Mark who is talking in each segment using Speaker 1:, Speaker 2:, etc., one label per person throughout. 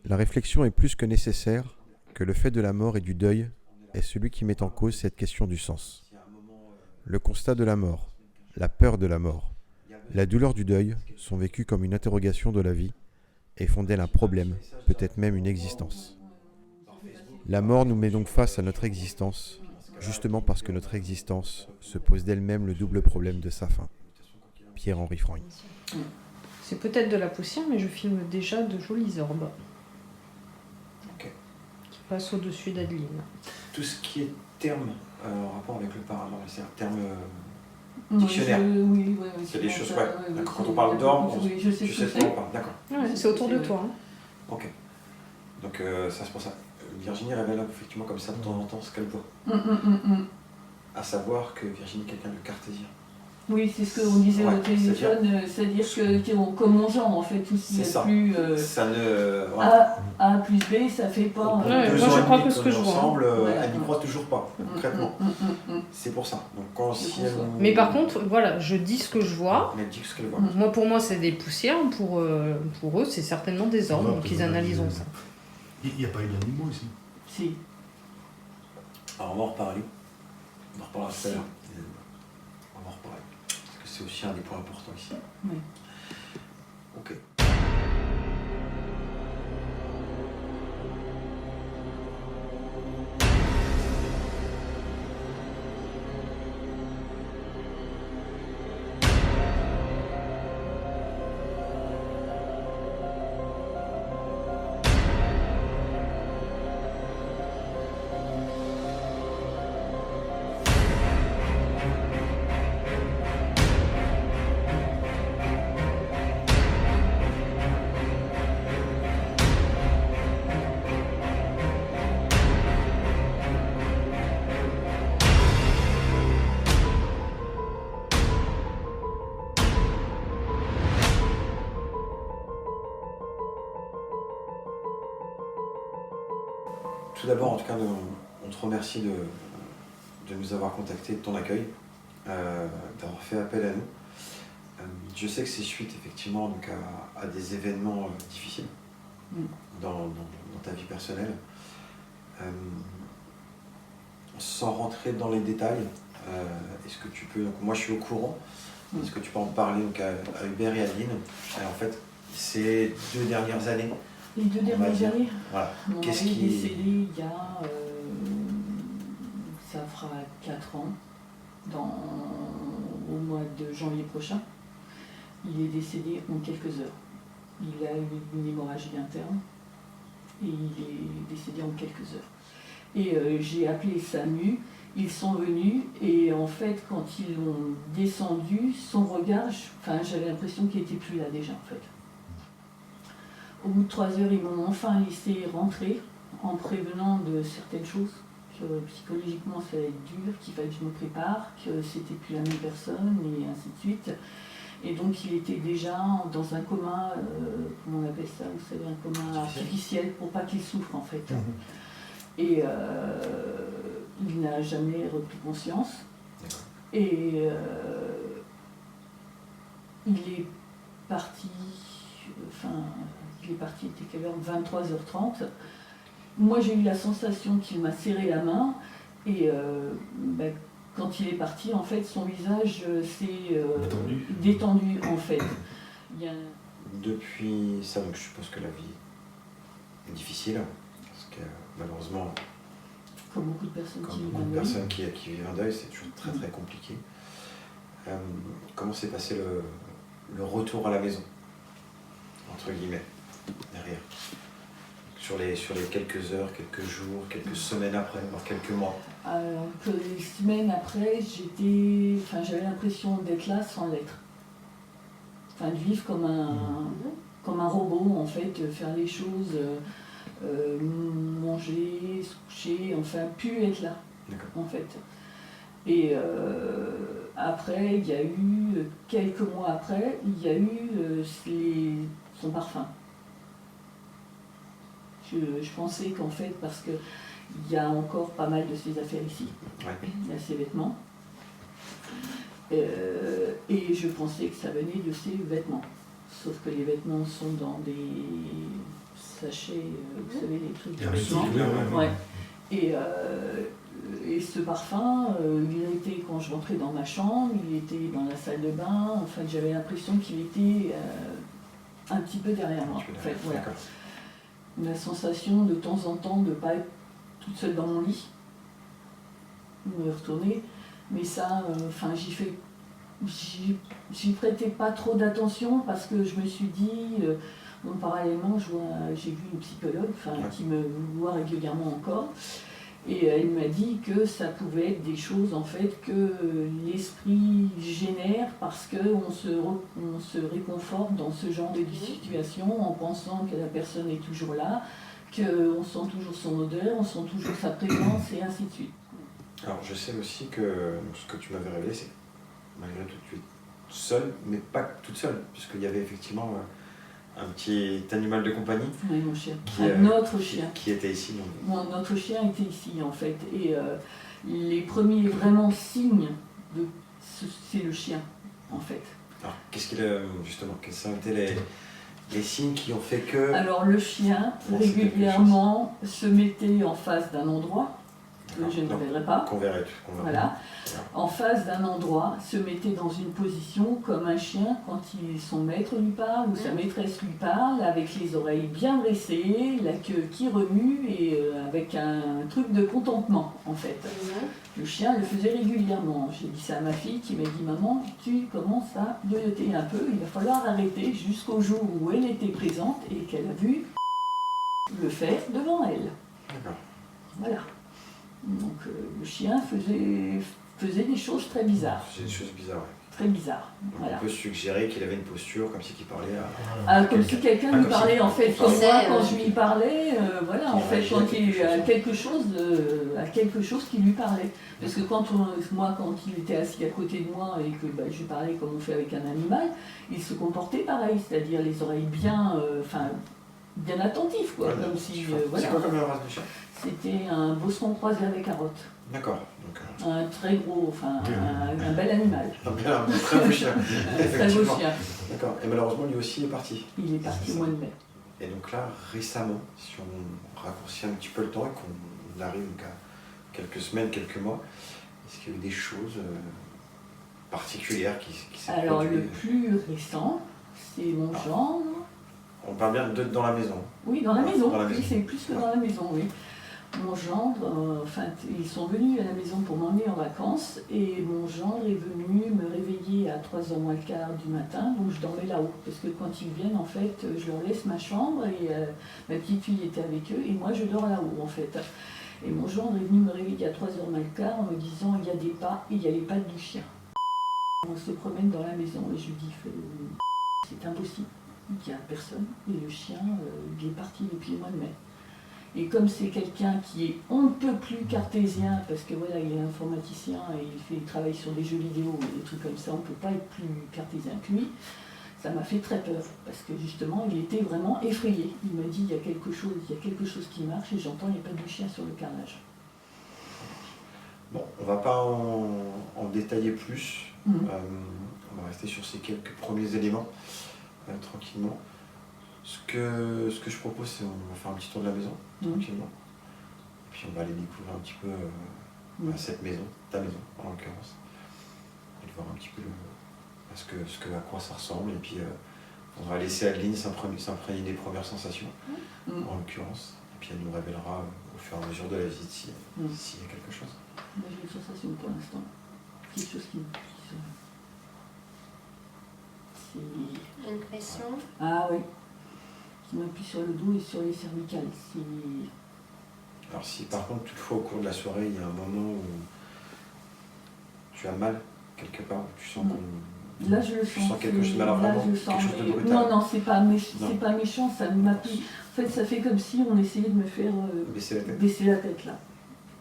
Speaker 1: La réflexion est plus que nécessaire, que le fait de la mort et du deuil est celui qui met en cause cette question du sens. Le constat de la mort, la peur de la mort, la douleur du deuil sont vécus comme une interrogation de la vie et font d'elle un problème, peut-être même une existence. La mort nous met donc face à notre existence, justement parce que notre existence se pose d'elle-même le double problème de sa fin. Pierre-Henri Franck.
Speaker 2: C'est peut-être de la poussière, mais je filme déjà de jolies orbes.
Speaker 3: Ok.
Speaker 2: Qui passent au-dessus d'Adeline.
Speaker 3: Tout ce qui est terme en rapport avec le paranormal, c'est-à-dire terme dictionnaire.
Speaker 4: Oui,
Speaker 3: C'est des choses, ouais. Quand on parle d'orbe,
Speaker 4: je sais
Speaker 3: tu sais de quoi on parle, d'accord.
Speaker 2: Ouais, c'est autour de toi. Hein.
Speaker 3: Ok. Donc ça c'est pour ça. Virginie révèle effectivement comme ça de temps en temps ce qu'elle voit. À savoir que Virginie est quelqu'un de cartésien.
Speaker 4: Oui, c'est ce qu'on disait au téléphone, c'est-à-dire que comme on genre en fait, tout ce qui est plus
Speaker 3: ça ne,
Speaker 4: A plus B, ça fait pas.
Speaker 2: Moi je crois que ce que je vois.
Speaker 3: Ensemble, elle n'y croit toujours pas, concrètement. C'est pour ça. Donc, quand si elle...
Speaker 2: Mais par contre, voilà, je dis ce que je vois.
Speaker 3: Elle dit ce qu'elle voit.
Speaker 2: Moi, pour moi, c'est des poussières. Pour eux, c'est certainement des orbes. Donc ils analysent ça.
Speaker 5: Il n'y a pas eu d'animaux ici.
Speaker 4: Si.
Speaker 3: Alors on va en reparler. On en reparlera tout à l'heure. On va en reparler. Parce que c'est aussi un des points importants ici.
Speaker 4: Oui.
Speaker 3: Ok. Tout d'abord, en tout cas, on te remercie de nous avoir contactés, de ton accueil, d'avoir fait appel à nous. Je sais que c'est suite effectivement donc, à des événements difficiles dans ta vie personnelle. Sans rentrer dans les détails, est-ce que tu peux, donc moi je suis au courant, est-ce que tu peux en parler donc, à Hubert et à Adeline? Alors, en fait, ces 2 dernières années.
Speaker 4: Les 2 dernières années,
Speaker 3: voilà.
Speaker 4: Qu'est-ce qui est décédé il y a, ça fera 4 ans, au mois de janvier prochain. Il est décédé en quelques heures. Il a eu une hémorragie interne et il est décédé en quelques heures. Et j'ai appelé SAMU, ils sont venus et en fait quand ils l'ont descendu, son regard, j'avais l'impression qu'il n'était plus là déjà en fait. Au bout de 3 heures, ils m'ont enfin laissé rentrer en prévenant de certaines choses, que psychologiquement ça allait être dur, qu'il fallait que je me prépare, que c'était plus la même personne et ainsi de suite. Et donc il était déjà dans un coma, comment on appelle ça, vous savez, un coma artificiel pour pas qu'il souffre en fait. Et il n'a jamais repris conscience. Et il est parti, il était quelle heure, 23h30. Moi j'ai eu la sensation qu'il m'a serré la main et quand il est parti, en fait, son visage s'est détendu en fait.
Speaker 3: Depuis ça, donc je suppose que la vie est difficile, parce que malheureusement,
Speaker 4: comme beaucoup de personnes,
Speaker 3: qui vivent un deuil, c'est toujours très très compliqué. Comment s'est passé le retour à la maison, entre guillemets, derrière? Sur les quelques heures, quelques jours, quelques semaines après, voire quelques mois?
Speaker 4: Alors que les semaines après, j'avais l'impression d'être là sans l'être. De vivre comme un robot, en fait, faire les choses, manger, se coucher, plus être là, en fait. Et après, il y a eu, quelques mois après, il y a eu son parfum. Je pensais qu'en fait, parce qu'il y a encore pas mal de ses affaires ici, il y a ses vêtements, et je pensais que ça venait de ses vêtements. Sauf que les vêtements sont sachets, vous savez, les trucs de
Speaker 5: Hermétique,
Speaker 4: soin.
Speaker 5: ouais.
Speaker 4: Et ce parfum, il était, quand je rentrais dans ma chambre, il était dans la salle de bain, en fait j'avais l'impression qu'il était un petit peu derrière moi. En fait, voilà.
Speaker 3: D'accord.
Speaker 4: La sensation de temps en temps de ne pas être toute seule dans mon lit, me retourner, mais ça, j'y prêtais pas trop d'attention parce que je me suis dit, bon, parallèlement, j'ai vu une psychologue qui me voit régulièrement encore, et elle m'a dit que ça pouvait être des choses en fait que l'esprit génère parce qu'on se réconforte dans ce genre de situation en pensant que la personne est toujours là, qu'on sent toujours son odeur, on sent toujours sa présence et ainsi de suite.
Speaker 3: Alors je sais aussi que ce que tu m'avais révélé, c'est que malgré tout tu es seule, mais pas toute seule, puisqu'il y avait effectivement un petit animal de compagnie.
Speaker 4: Oui, mon chien. Notre chien.
Speaker 3: Qui était ici. Donc.
Speaker 4: Notre chien était ici en fait. Et les premiers vraiment signes, c'est le chien en fait.
Speaker 3: Alors qu'est-ce qu'il a justement, quels ont été les signes qui ont fait que...
Speaker 4: Alors le chien régulièrement se mettait en face d'un endroit que je ne verrai pas.
Speaker 3: Qu'on verrait.
Speaker 4: Voilà. En face d'un endroit, se mettait dans une position comme un chien quand son maître lui parle ou sa maîtresse lui parle, avec les oreilles bien dressées, la queue qui remue et avec un truc de contentement en fait. Le chien le faisait régulièrement. J'ai dit ça à ma fille qui m'a dit « Maman, tu commences à grignoter un peu, il va falloir arrêter » jusqu'au jour où elle était présente et qu'elle a vu le faire devant elle.
Speaker 3: D'accord.
Speaker 4: Voilà. Donc le chien faisait des choses très bizarres.
Speaker 3: C'est des choses bizarres, oui.
Speaker 4: Très bizarres. Voilà.
Speaker 3: On peut suggérer qu'il avait une posture comme si il parlait à...
Speaker 4: Comme si quelqu'un lui parlait, en fait, comme moi, quand je lui parlais, voilà, en fait, quand il a quelque chose qui lui parlait. Parce que quand il était assis à côté de moi et que je lui parlais comme on fait avec un animal, il se comportait pareil, c'est-à-dire les oreilles bien attentives, quoi. Comme si, voilà.
Speaker 3: C'est quoi comme race de chien?
Speaker 4: C'était un bosseron croisé avec un rot.
Speaker 3: D'accord.
Speaker 4: Un très gros, un bel animal.
Speaker 3: Un très beau chien.
Speaker 4: Très beau chien.
Speaker 3: D'accord. Et malheureusement, lui aussi est parti.
Speaker 4: Il est parti au mois de mai.
Speaker 3: Et donc là, récemment, si on raccourcit un petit peu le temps et qu'on arrive à quelques semaines, quelques mois, est-ce qu'il y a eu des choses particulières qui s'est produit?
Speaker 4: Alors, le plus récent, c'est mon gendre.
Speaker 3: On parle bien dans la maison.
Speaker 4: Oui, dans la maison.
Speaker 3: Dans la maison.
Speaker 4: Oui, c'est plus que dans la maison, oui. Mon gendre, ils sont venus à la maison pour m'emmener en vacances et mon gendre est venu me réveiller à 3h moins le quart du matin, donc je dormais là-haut. Parce que quand ils viennent, en fait, je leur laisse ma chambre et ma petite fille était avec eux et moi je dors là-haut, en fait. Et mon gendre est venu me réveiller à 3h moins le quart en me disant il y a des pas et il y a les pattes du chien. On se promène dans la maison et je lui dis c'est impossible, il n'y a personne et le chien il est parti depuis le mois de mai. Et comme c'est quelqu'un qui est on ne peut plus cartésien, parce que voilà, il est informaticien et il travaille sur des jeux vidéo et des trucs comme ça, on ne peut pas être plus cartésien que lui, ça m'a fait très peur, parce que justement, il était vraiment effrayé. Il m'a dit, il y a quelque chose qui marche, et j'entends, il n'y a pas de chien sur le carrelage.
Speaker 3: Bon, on ne va pas en détailler plus, on va rester sur ces quelques premiers éléments, tranquillement. Ce que je propose, c'est on va faire un petit tour de la maison, tranquillement. Et puis on va aller découvrir un petit peu cette maison, ta maison en l'occurrence. Et voir un petit peu à quoi ça ressemble. Et puis on va laisser Adeline s'imprégner des premières sensations, en l'occurrence. Et puis elle nous révélera au fur et à mesure de la visite s'il y a quelque chose.
Speaker 4: Moi j'ai une sensation pour l'instant. Quelque chose qui me...
Speaker 6: Une pression.
Speaker 4: Ah oui. Qui m'appuie sur le dos et sur les cervicales.
Speaker 3: Alors si par contre toutefois au cours de la soirée il y a un moment où tu as mal quelque part, où tu sens qu'on...
Speaker 4: Là je le sens.
Speaker 3: Tu sens quelque chose, alors vraiment quelque chose de brutal.
Speaker 4: Non, c'est pas méchant, ça m'appuie. En fait ça fait comme si on essayait de me faire baisser la tête là.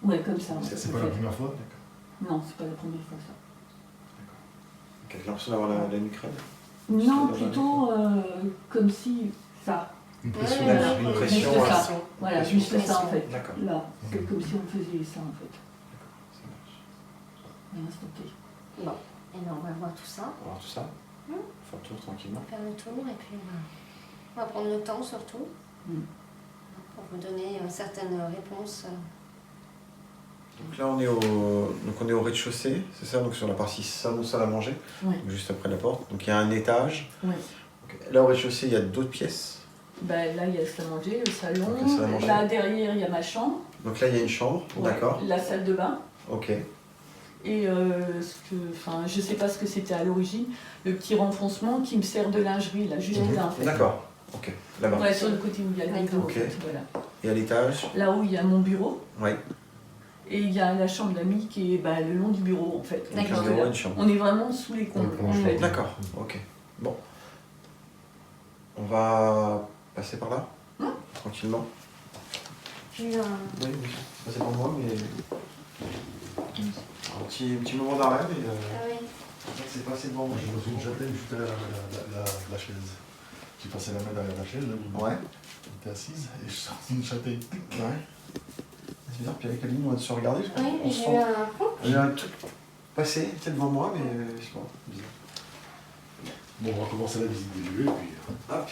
Speaker 4: Ouais, comme ça.
Speaker 5: C'est pas la première fois?
Speaker 4: Non, c'est pas la première fois ça.
Speaker 3: D'accord. T'as l'impression d'avoir la nuque raide?
Speaker 4: Non, plutôt comme si ça.
Speaker 5: Une pression.
Speaker 3: Une pression.
Speaker 4: Voilà, juste ça en fait.
Speaker 3: D'accord.
Speaker 4: Là, c'est comme si on faisait ça en fait.
Speaker 3: D'accord, ça marche.
Speaker 4: À l'instant T.
Speaker 6: Bon, et bien on va voir tout ça.
Speaker 3: On va voir tout ça. On va faire le tour tranquillement.
Speaker 6: On va faire le tour et puis on va prendre le temps surtout. Pour vous donner certaines réponses.
Speaker 3: Donc là, on est au rez-de-chaussée, c'est ça, donc sur la partie salon, salle à manger,
Speaker 4: Ouais.
Speaker 3: juste après la porte. Donc il y a un étage.
Speaker 4: Ouais.
Speaker 3: Donc, là, au rez-de-chaussée, il y a d'autres pièces.
Speaker 4: Ben, là, il y a le salle à manger, le salon.
Speaker 3: Donc, la salle à manger.
Speaker 4: Là, derrière, il y a ma chambre.
Speaker 3: Donc là, il y a une chambre,
Speaker 4: Ouais.
Speaker 3: d'accord.
Speaker 4: La salle de bain.
Speaker 3: Ok.
Speaker 4: Et je sais pas ce que c'était à l'origine, le petit renfoncement qui me sert de lingerie, là, juste là, en fait.
Speaker 3: D'accord, ok. Là-bas.
Speaker 4: Ouais, sur le côté où il y a le rideau, en
Speaker 3: Ok.
Speaker 4: fait, voilà.
Speaker 3: Et à l'étage?
Speaker 4: Là où il y a mon bureau,
Speaker 3: Ouais.
Speaker 4: et il y a la chambre d'amis qui est le long du bureau, en fait.
Speaker 3: Donc un
Speaker 6: D'accord.
Speaker 3: bureau et une chambre.
Speaker 4: On est vraiment sous les combles, en fait.
Speaker 3: D'accord, ok. Bon. On va passer par là, tranquillement.
Speaker 6: J'ai eu un...
Speaker 3: Oui, oui. Ça, c'est pour moi, mais. Un petit moment d'arrêt, mais.
Speaker 6: Ah oui.
Speaker 3: C'est passé devant moi.
Speaker 5: Moi, j'ai reçu une châtaigne juste derrière la chaise. J'ai passé la main derrière la chaise, là où
Speaker 3: Ouais.
Speaker 5: j'étais assise, et je sortis une châtaigne.
Speaker 3: Ouais. C'est bizarre, puis avec Aline, on va se regarder.
Speaker 6: Oui,
Speaker 3: on
Speaker 6: j'ai
Speaker 3: sent-
Speaker 6: eu un...
Speaker 3: Il y a un truc passé, peut-être devant moi, mais je sais pas. Bizarre.
Speaker 5: Bon, on va commencer la visite des lieux, et puis...
Speaker 3: Hop.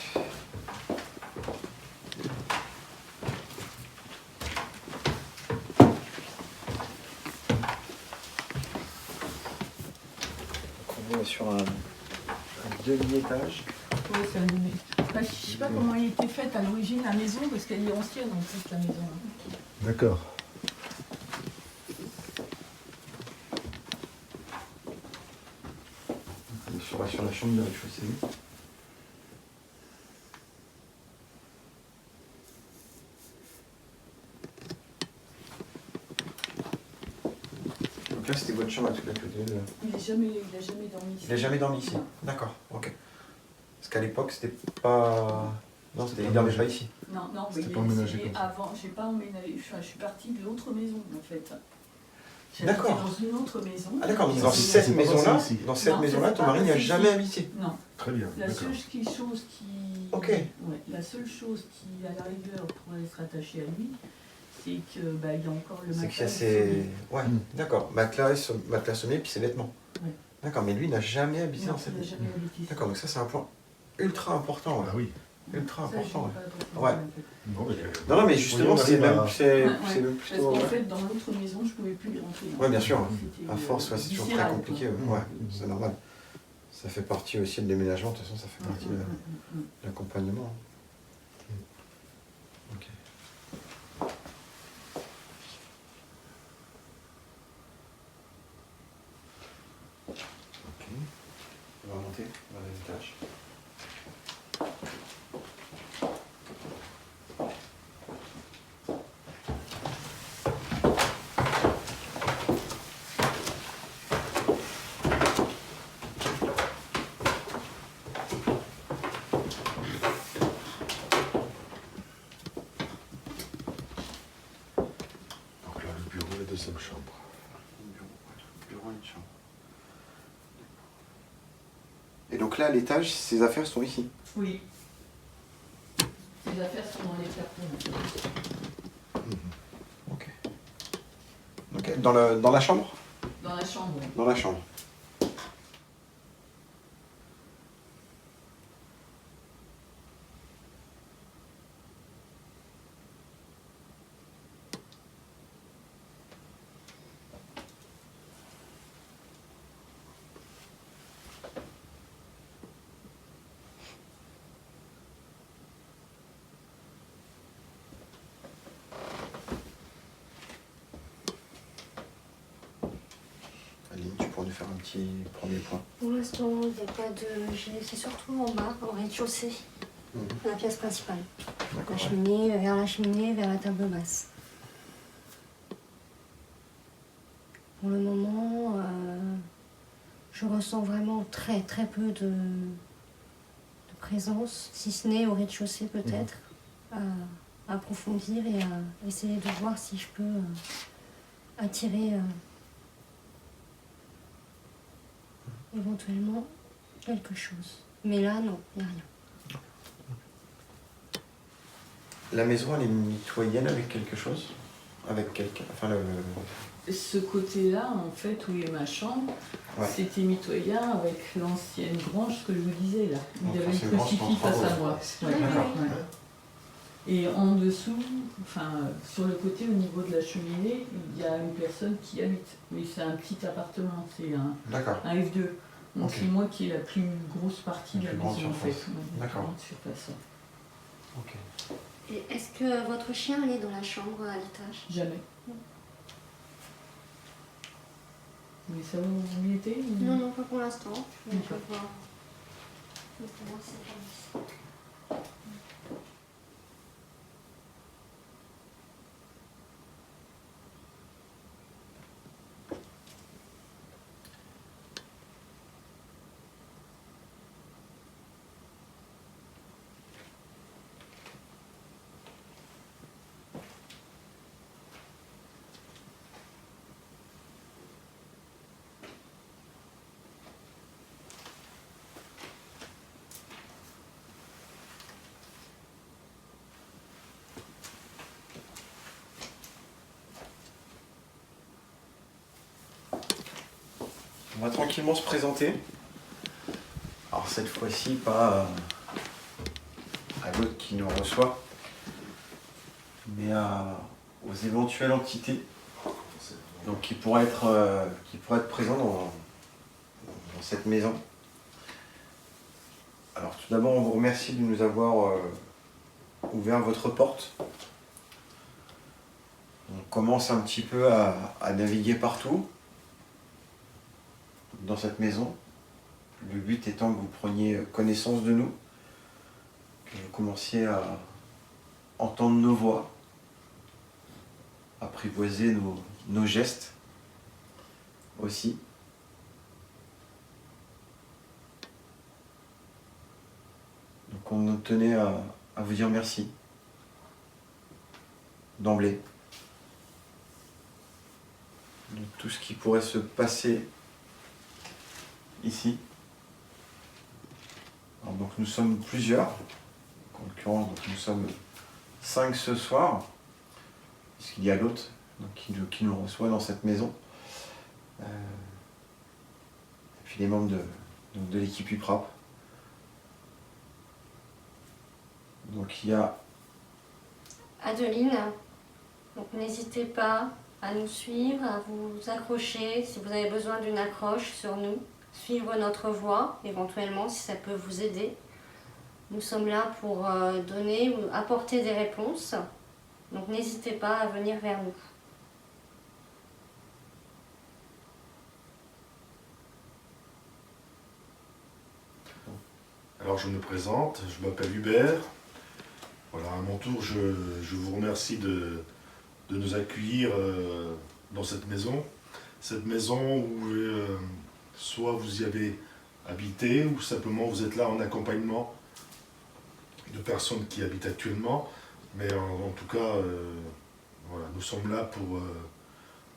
Speaker 3: On est sur un demi-étage.
Speaker 4: Ouais, c'est un demi. Enfin, je sais pas comment elle était faite à l'origine, la maison, parce qu'elle est ancienne, en plus, la maison.
Speaker 5: D'accord.
Speaker 3: On est sur la chambre de rez-de-chaussée. Donc là, c'était votre chambre à tout à côté.
Speaker 4: Il n'a jamais dormi ici.
Speaker 3: Il n'a jamais dormi ici? D'accord, ok. Parce qu'à l'époque, c'était pas... Non, il dormait pas ici.
Speaker 4: Non, mais
Speaker 5: C'était
Speaker 4: il
Speaker 5: pas
Speaker 4: est
Speaker 5: emménagé
Speaker 4: décédé
Speaker 5: comme ça.
Speaker 4: avant. J'ai pas emménagé. Enfin, je suis partie de l'autre maison, en fait.
Speaker 3: D'accord.
Speaker 4: J'habitais dans une autre maison.
Speaker 3: Ah d'accord, mais
Speaker 5: Ça,
Speaker 3: dans
Speaker 5: c'est-
Speaker 3: cette
Speaker 5: c'est pas
Speaker 3: maison-là,
Speaker 5: passé ici.
Speaker 3: dans cette
Speaker 4: Non,
Speaker 3: maison-là,
Speaker 4: c'est
Speaker 3: ton
Speaker 4: pas
Speaker 3: mari n'y a
Speaker 4: passé
Speaker 3: jamais
Speaker 4: ici.
Speaker 3: habité.
Speaker 4: Non.
Speaker 5: Très bien,
Speaker 4: La
Speaker 5: d'accord.
Speaker 4: seule chose qui...
Speaker 3: Ok.
Speaker 4: Ouais, la seule chose qui, à la rigueur, pourrait se rattacher à lui, c'est que il y a encore le
Speaker 3: C'est
Speaker 4: matelas.
Speaker 3: qu'il y a ses... Ouais,
Speaker 5: Mm.
Speaker 3: d'accord. Matelas sommeil, puis ses vêtements.
Speaker 4: Ouais.
Speaker 3: D'accord, mais lui n'a jamais habité
Speaker 4: Non,
Speaker 3: dans cette
Speaker 4: il n'a
Speaker 3: maison.
Speaker 4: jamais habité ici.
Speaker 3: D'accord, donc ça c'est un point ultra important.
Speaker 5: Ah
Speaker 3: Ouais.
Speaker 5: oui.
Speaker 3: Ultra
Speaker 4: Ça, je
Speaker 3: important.
Speaker 4: n'ai pas pensé,
Speaker 3: Ouais.
Speaker 4: en fait.
Speaker 5: Non, mais...
Speaker 3: Non, mais justement,
Speaker 5: Oui, on
Speaker 3: c'est
Speaker 5: arrive
Speaker 3: même,
Speaker 5: à-
Speaker 3: c'est
Speaker 4: Ouais,
Speaker 3: c'est même
Speaker 4: Parce
Speaker 3: plutôt...
Speaker 4: qu'en
Speaker 3: Ouais,
Speaker 4: fait, dans l'autre maison, je ne pouvais plus y rentrer.
Speaker 3: Ouais, bien sûr.
Speaker 4: C'était,
Speaker 3: À force, ouais, c'est toujours très
Speaker 4: viscéral,
Speaker 3: compliqué.
Speaker 4: quoi.
Speaker 3: Ouais, c'est normal. Ça fait partie aussi de déménagement, de toute façon, ça fait partie de l'accompagnement. Ok. Ok. On va monter vers les étages.
Speaker 5: Donc là, le bureau, la deuxième chambre.
Speaker 3: Bureau et une chambre. Et donc là, à l'étage, ses affaires sont ici.
Speaker 4: Oui. Les affaires sont dans les cartons.
Speaker 3: Ok. Ok. Dans la chambre?
Speaker 4: Dans la chambre.
Speaker 3: Dans la chambre. Aline, tu pourrais nous faire un petit premier point.
Speaker 6: Pour l'instant, il n'y a pas de... C'est surtout en bas, au rez-de-chaussée, la pièce principale.
Speaker 3: D'accord.
Speaker 6: La cheminée, vers la cheminée, vers la table basse. Pour le moment, je ressens vraiment très très peu de présence, si ce n'est au rez-de-chaussée peut-être, à approfondir et à essayer de voir si je peux attirer éventuellement quelque chose. Mais là, non, il n'y a rien.
Speaker 3: La maison, elle est mitoyenne avec quelque chose? Avec quelqu'un? Enfin,
Speaker 4: Ce côté-là, en fait, où est ma chambre,
Speaker 3: Ouais.
Speaker 4: c'était mitoyen avec l'ancienne grange, ce que je vous disais là. Il y
Speaker 3: Donc,
Speaker 4: avait
Speaker 3: l'ancienne
Speaker 4: le
Speaker 3: grange,
Speaker 4: crucifix
Speaker 3: c'est en
Speaker 4: face à
Speaker 3: travaux.
Speaker 4: moi. Ouais.
Speaker 3: D'accord.
Speaker 4: Ouais. Et en dessous, enfin sur le côté au niveau de la cheminée, il y a une personne qui habite. Mais c'est un petit appartement, c'est
Speaker 3: D'accord.
Speaker 4: un F2. Donc
Speaker 3: Ok.
Speaker 4: c'est moi qui ai la plus grosse partie
Speaker 3: La
Speaker 4: de la
Speaker 3: plus grande
Speaker 4: maison en fait.
Speaker 3: surface.
Speaker 4: Ouais, la plus
Speaker 3: D'accord.
Speaker 4: grande surface.
Speaker 3: Ok.
Speaker 6: Et est-ce que votre chien allait dans la chambre à l'étage?
Speaker 4: Jamais. Mais ça vous y était ou-
Speaker 6: Non, non, pas pour l'instant. Mais je vais
Speaker 4: D'accord.
Speaker 6: voir. Je vais voir si ça passe.
Speaker 3: On va tranquillement se présenter. Alors cette fois-ci, pas à l'autre qui nous reçoit, mais aux éventuelles entités donc, qui pourraient être présentes dans cette maison. Alors tout d'abord, on vous remercie de nous avoir ouvert votre porte. On commence un petit peu à naviguer partout dans cette maison. Le but étant que vous preniez connaissance de nous, que vous commenciez à entendre nos voix, apprivoiser nos gestes aussi. Donc on tenait à vous dire merci d'emblée de tout ce qui pourrait se passer ici. Alors donc nous sommes plusieurs, en l'occurrence donc nous sommes 5 ce soir, puisqu'il y a l'autre donc, qui nous reçoit dans cette maison. Et puis les membres de l'équipe UPRAP. Donc il y a
Speaker 6: Adeline, donc n'hésitez pas à nous suivre, à vous accrocher si vous avez besoin d'une accroche sur nous, suivre notre voie éventuellement si ça peut vous aider. Nous sommes là pour donner ou apporter des réponses, donc n'hésitez pas à venir vers nous.
Speaker 5: Alors je me présente, je m'appelle Hubert. Voilà, à mon tour, je vous remercie de nous accueillir dans cette maison. Cette maison où soit vous y avez habité ou simplement vous êtes là en accompagnement de personnes qui habitent actuellement. Mais en tout cas, voilà, nous sommes là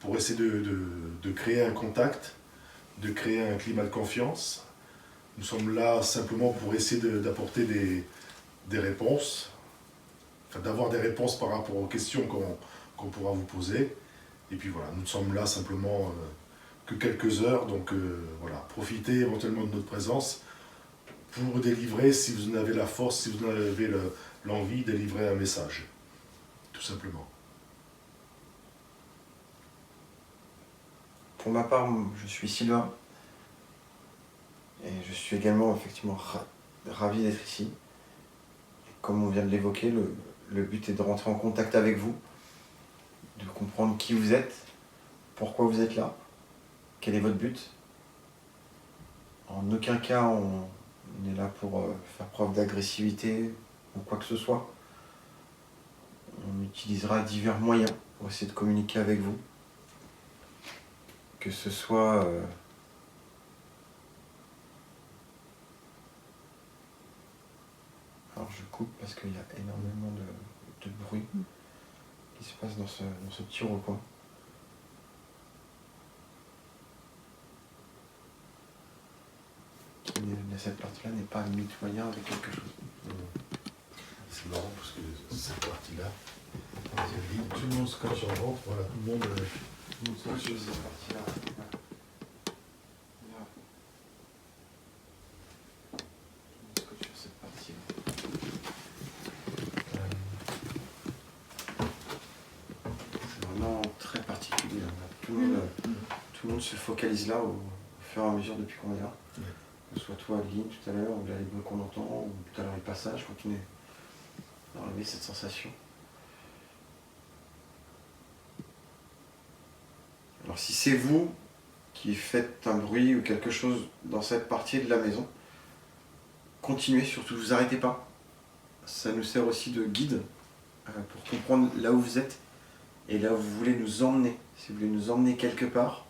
Speaker 5: pour essayer de créer un contact, de créer un climat de confiance. Nous sommes là simplement pour essayer d'apporter des réponses, enfin, d'avoir des réponses par rapport aux questions qu'on pourra vous poser. Et puis voilà, nous sommes là simplement que quelques heures, donc voilà, profitez éventuellement de notre présence pour délivrer, si vous en avez la force, si vous en avez l'envie, délivrer un message, tout simplement.
Speaker 3: Pour ma part, je suis Sylvain. Et je suis également effectivement ravi d'être ici. Et comme on vient de l'évoquer, le but est de rentrer en contact avec vous, de comprendre qui vous êtes, pourquoi vous êtes là, quel est votre but. En aucun cas on est là pour faire preuve d'agressivité ou quoi que ce soit. On utilisera divers moyens pour essayer de communiquer avec vous. Que ce soit alors je coupe parce qu'il y a énormément de bruit qui se passe dans ce petit recoin. Cette partie-là n'est pas mitoyen avec quelque chose.
Speaker 5: C'est marrant parce que cette partie-là, c'est vide. Tout le monde, quand tu rentres, voilà, tout le monde
Speaker 3: Sauf sur cette partie-là. Sur cette partie-là. tout le monde se focalise là au fur et à mesure depuis qu'on est là.
Speaker 5: Ouais.
Speaker 3: Que ce soit toi, Adeline, tout à l'heure, ou là les bruits qu'on entend, ou tout à l'heure les passages, continuer d'enlever cette sensation. Alors si c'est vous qui faites un bruit ou quelque chose dans cette partie de la maison, continuez, surtout ne vous arrêtez pas. Ça nous sert aussi de guide pour comprendre là où vous êtes et là où vous voulez nous emmener. Si vous voulez nous emmener quelque part,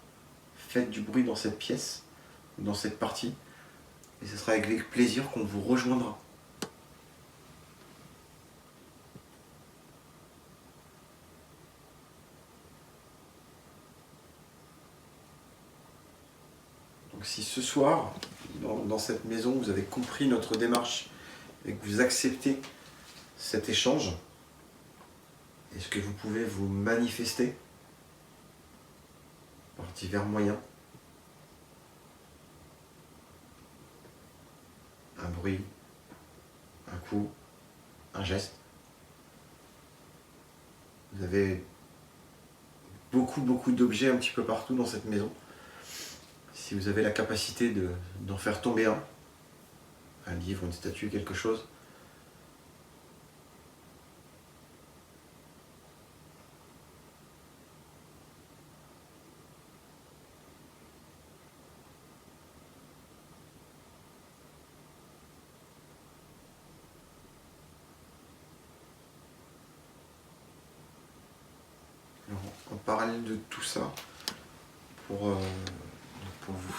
Speaker 3: faites du bruit dans cette pièce, dans cette partie, et ce sera avec plaisir qu'on vous rejoindra. Donc si ce soir, dans cette maison, vous avez compris notre démarche et que vous acceptez cet échange, est-ce que vous pouvez vous manifester par divers moyens? Un bruit, un coup, un geste. Vous avez beaucoup d'objets un petit peu partout dans cette maison. Si vous avez la capacité d'en faire tomber un livre, une statue, quelque chose, alors, en parallèle de tout ça, pour vous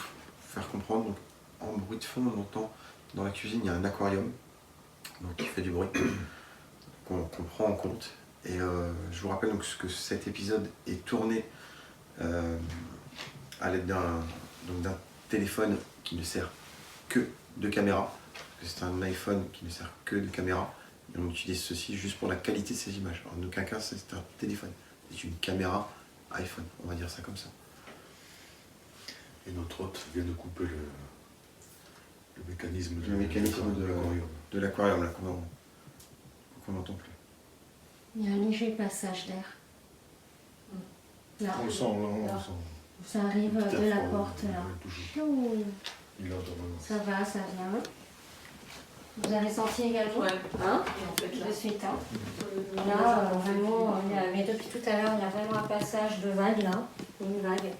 Speaker 3: faire comprendre, donc, en bruit de fond, on entend dans la cuisine, il y a un aquarium donc, qui fait du bruit, qu'on prend en compte. Et je vous rappelle donc, que cet épisode est tourné à l'aide d'un téléphone qui ne sert que de caméra. C'est un iPhone qui ne sert que de caméra. Et on utilise ceci juste pour la qualité de ces images. En aucun cas, c'est un téléphone. C'est une caméra iPhone, on va dire ça comme ça.
Speaker 5: Et notre hôte vient de couper le mécanisme
Speaker 3: Le mécanisme
Speaker 5: l'aquarium.
Speaker 3: de l'aquarium, là, qu'on n'entend plus.
Speaker 6: Il y a un léger passage d'air. Là,
Speaker 5: On le sent, là, on le
Speaker 6: là.
Speaker 5: sent.
Speaker 6: Ça arrive de la porte là. Ouh,
Speaker 5: Il a vraiment.
Speaker 6: ça va, ça vient. Vous avez senti également?
Speaker 4: Ouais.
Speaker 6: Hein?
Speaker 4: Et en fait, là,
Speaker 6: De suite, hein. Là, vraiment, mais depuis tout à l'heure, il y a vraiment un passage de vague là. Une vague.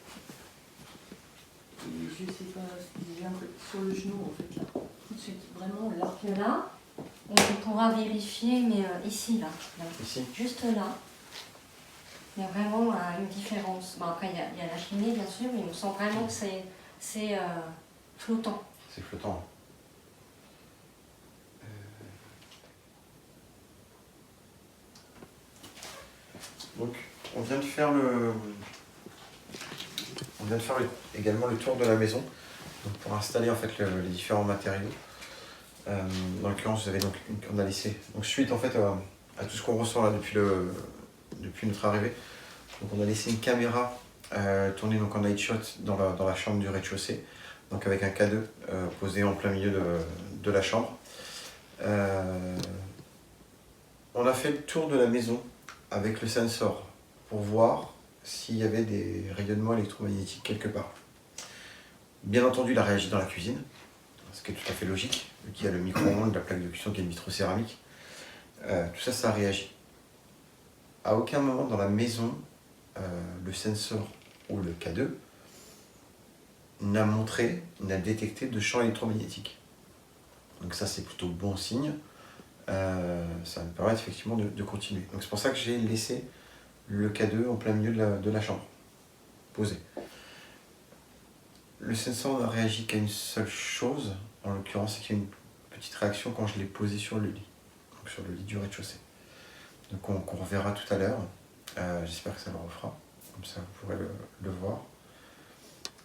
Speaker 4: je sais pas ce qu'il vient sur le genou en fait là. Tout de suite, vraiment là.
Speaker 6: Que là, on pourra vérifier, mais ici, là.
Speaker 3: Ici.
Speaker 6: Juste là. Il y a vraiment une différence. Bon, après, il y a la cheminée, bien sûr, mais on sent vraiment que c'est flottant.
Speaker 3: C'est flottant. Donc, on vient de faire également le tour de la maison, donc pour installer en fait les différents matériaux. Dans l'occurrence, vous avez donc on a laissé donc suite en fait à tout ce qu'on ressent là depuis notre arrivée. Donc on a laissé une caméra tournée donc en night shot dans la chambre du rez-de-chaussée, donc avec un K2 posé en plein milieu de la chambre. On a fait le tour de la maison avec le sensor pour voir s'il y avait des rayonnements électromagnétiques quelque part. Bien entendu, il a réagi dans la cuisine, ce qui est tout à fait logique, vu qu'il y a le micro-ondes, la plaque de cuisson qui est une vitrocéramique. Tout ça, ça a réagi. À aucun moment dans la maison, le sensor ou le K2 n'a détecté de champ électromagnétique. Donc ça, c'est plutôt bon signe. Ça me permet effectivement de continuer. Donc c'est pour ça que j'ai laissé le K2 en plein milieu de la chambre, posé. Le sensor n'a réagi qu'à une seule chose, en l'occurrence, c'est qu'il y a une petite réaction quand je l'ai posé sur le lit, donc sur le lit du rez-de-chaussée. Donc on reverra tout à l'heure. J'espère que ça le refera, comme ça vous pourrez le voir.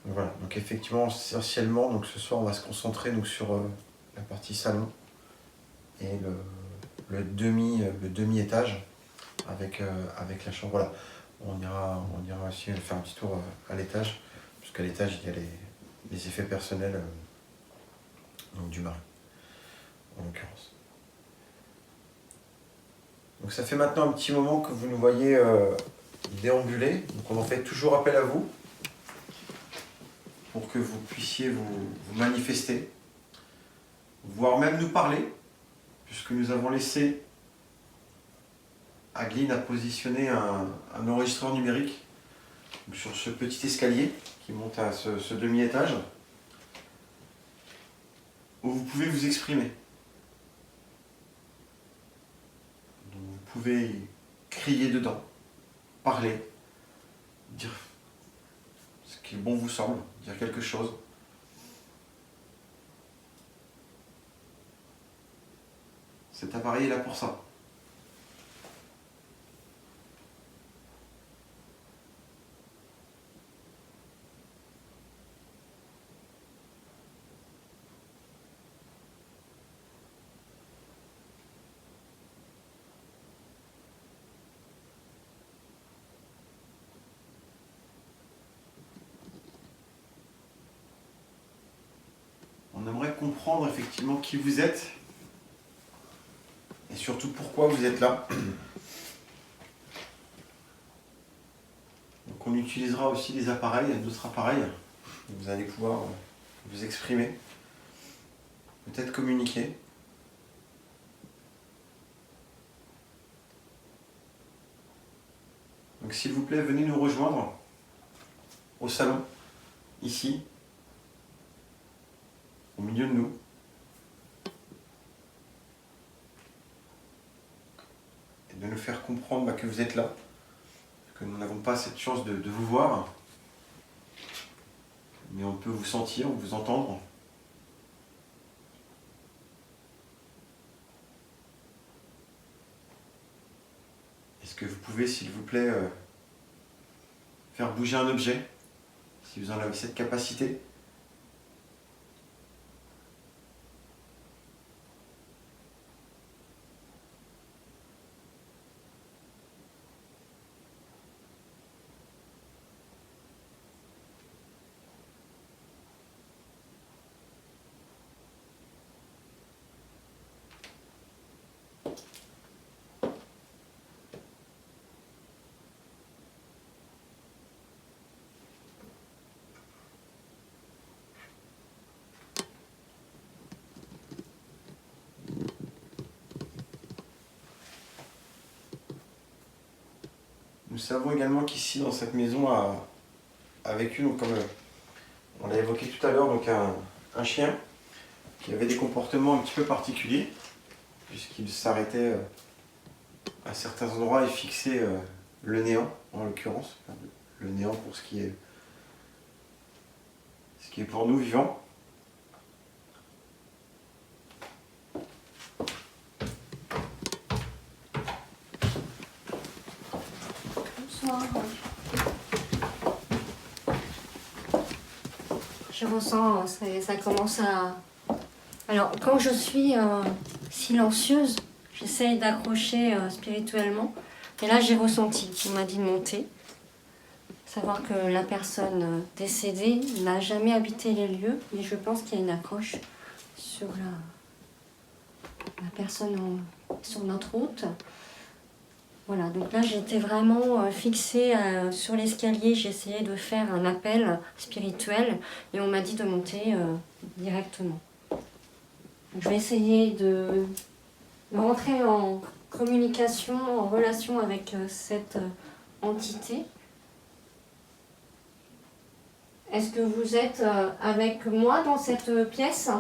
Speaker 3: Donc voilà, donc effectivement, essentiellement, donc ce soir on va se concentrer donc, sur la partie salon et le demi-étage avec la chambre. Voilà, on ira aussi faire un petit tour à l'étage, puisqu'à l'étage il y a les effets personnels donc du mari, en l'occurrence. Donc ça fait maintenant un petit moment que vous nous voyez déambuler. Donc on en fait toujours appel à vous pour que vous puissiez vous manifester, voire même nous parler, puisque nous avons laissé Adeline a positionné un enregistreur numérique sur ce petit escalier qui monte à ce demi-étage, où vous pouvez vous exprimer. Donc vous pouvez crier dedans, parler, dire ce qui bon vous semble, dire quelque chose. Cet appareil est là pour ça. On aimerait comprendre effectivement qui vous êtes et surtout pourquoi vous êtes là. Donc on utilisera aussi des appareils, d'autres appareils. Vous allez pouvoir vous exprimer, peut-être communiquer. Donc s'il vous plaît, venez nous rejoindre au salon, ici, au milieu de nous. Et de nous faire comprendre que vous êtes là, que nous n'avons pas cette chance de vous voir, mais on peut vous sentir, vous entendre. Est-ce que vous pouvez, s'il vous plaît, faire bouger un objet, si vous en avez cette capacité ? Nous savons également qu'ici, dans cette maison, a vécu, donc, comme on l'a évoqué tout à l'heure, donc un chien qui avait des comportements un petit peu particuliers, puisqu'il s'arrêtait à certains endroits et fixait le néant, en l'occurrence, le néant pour ce qui est pour nous vivants.
Speaker 6: Je ressens, ça commence à... Alors, quand je suis silencieuse, j'essaye d'accrocher spirituellement. Et là, j'ai ressenti, on m'a dit de monter. Savoir que la personne décédée n'a jamais habité les lieux, mais je pense qu'il y a une accroche sur la personne, sur notre hôte. Voilà, donc là j'étais vraiment fixée sur l'escalier, j'essayais de faire un appel spirituel et on m'a dit de monter directement. Donc, je vais essayer de rentrer en communication, en relation avec cette entité. Est-ce que vous êtes avec moi dans cette pièce ?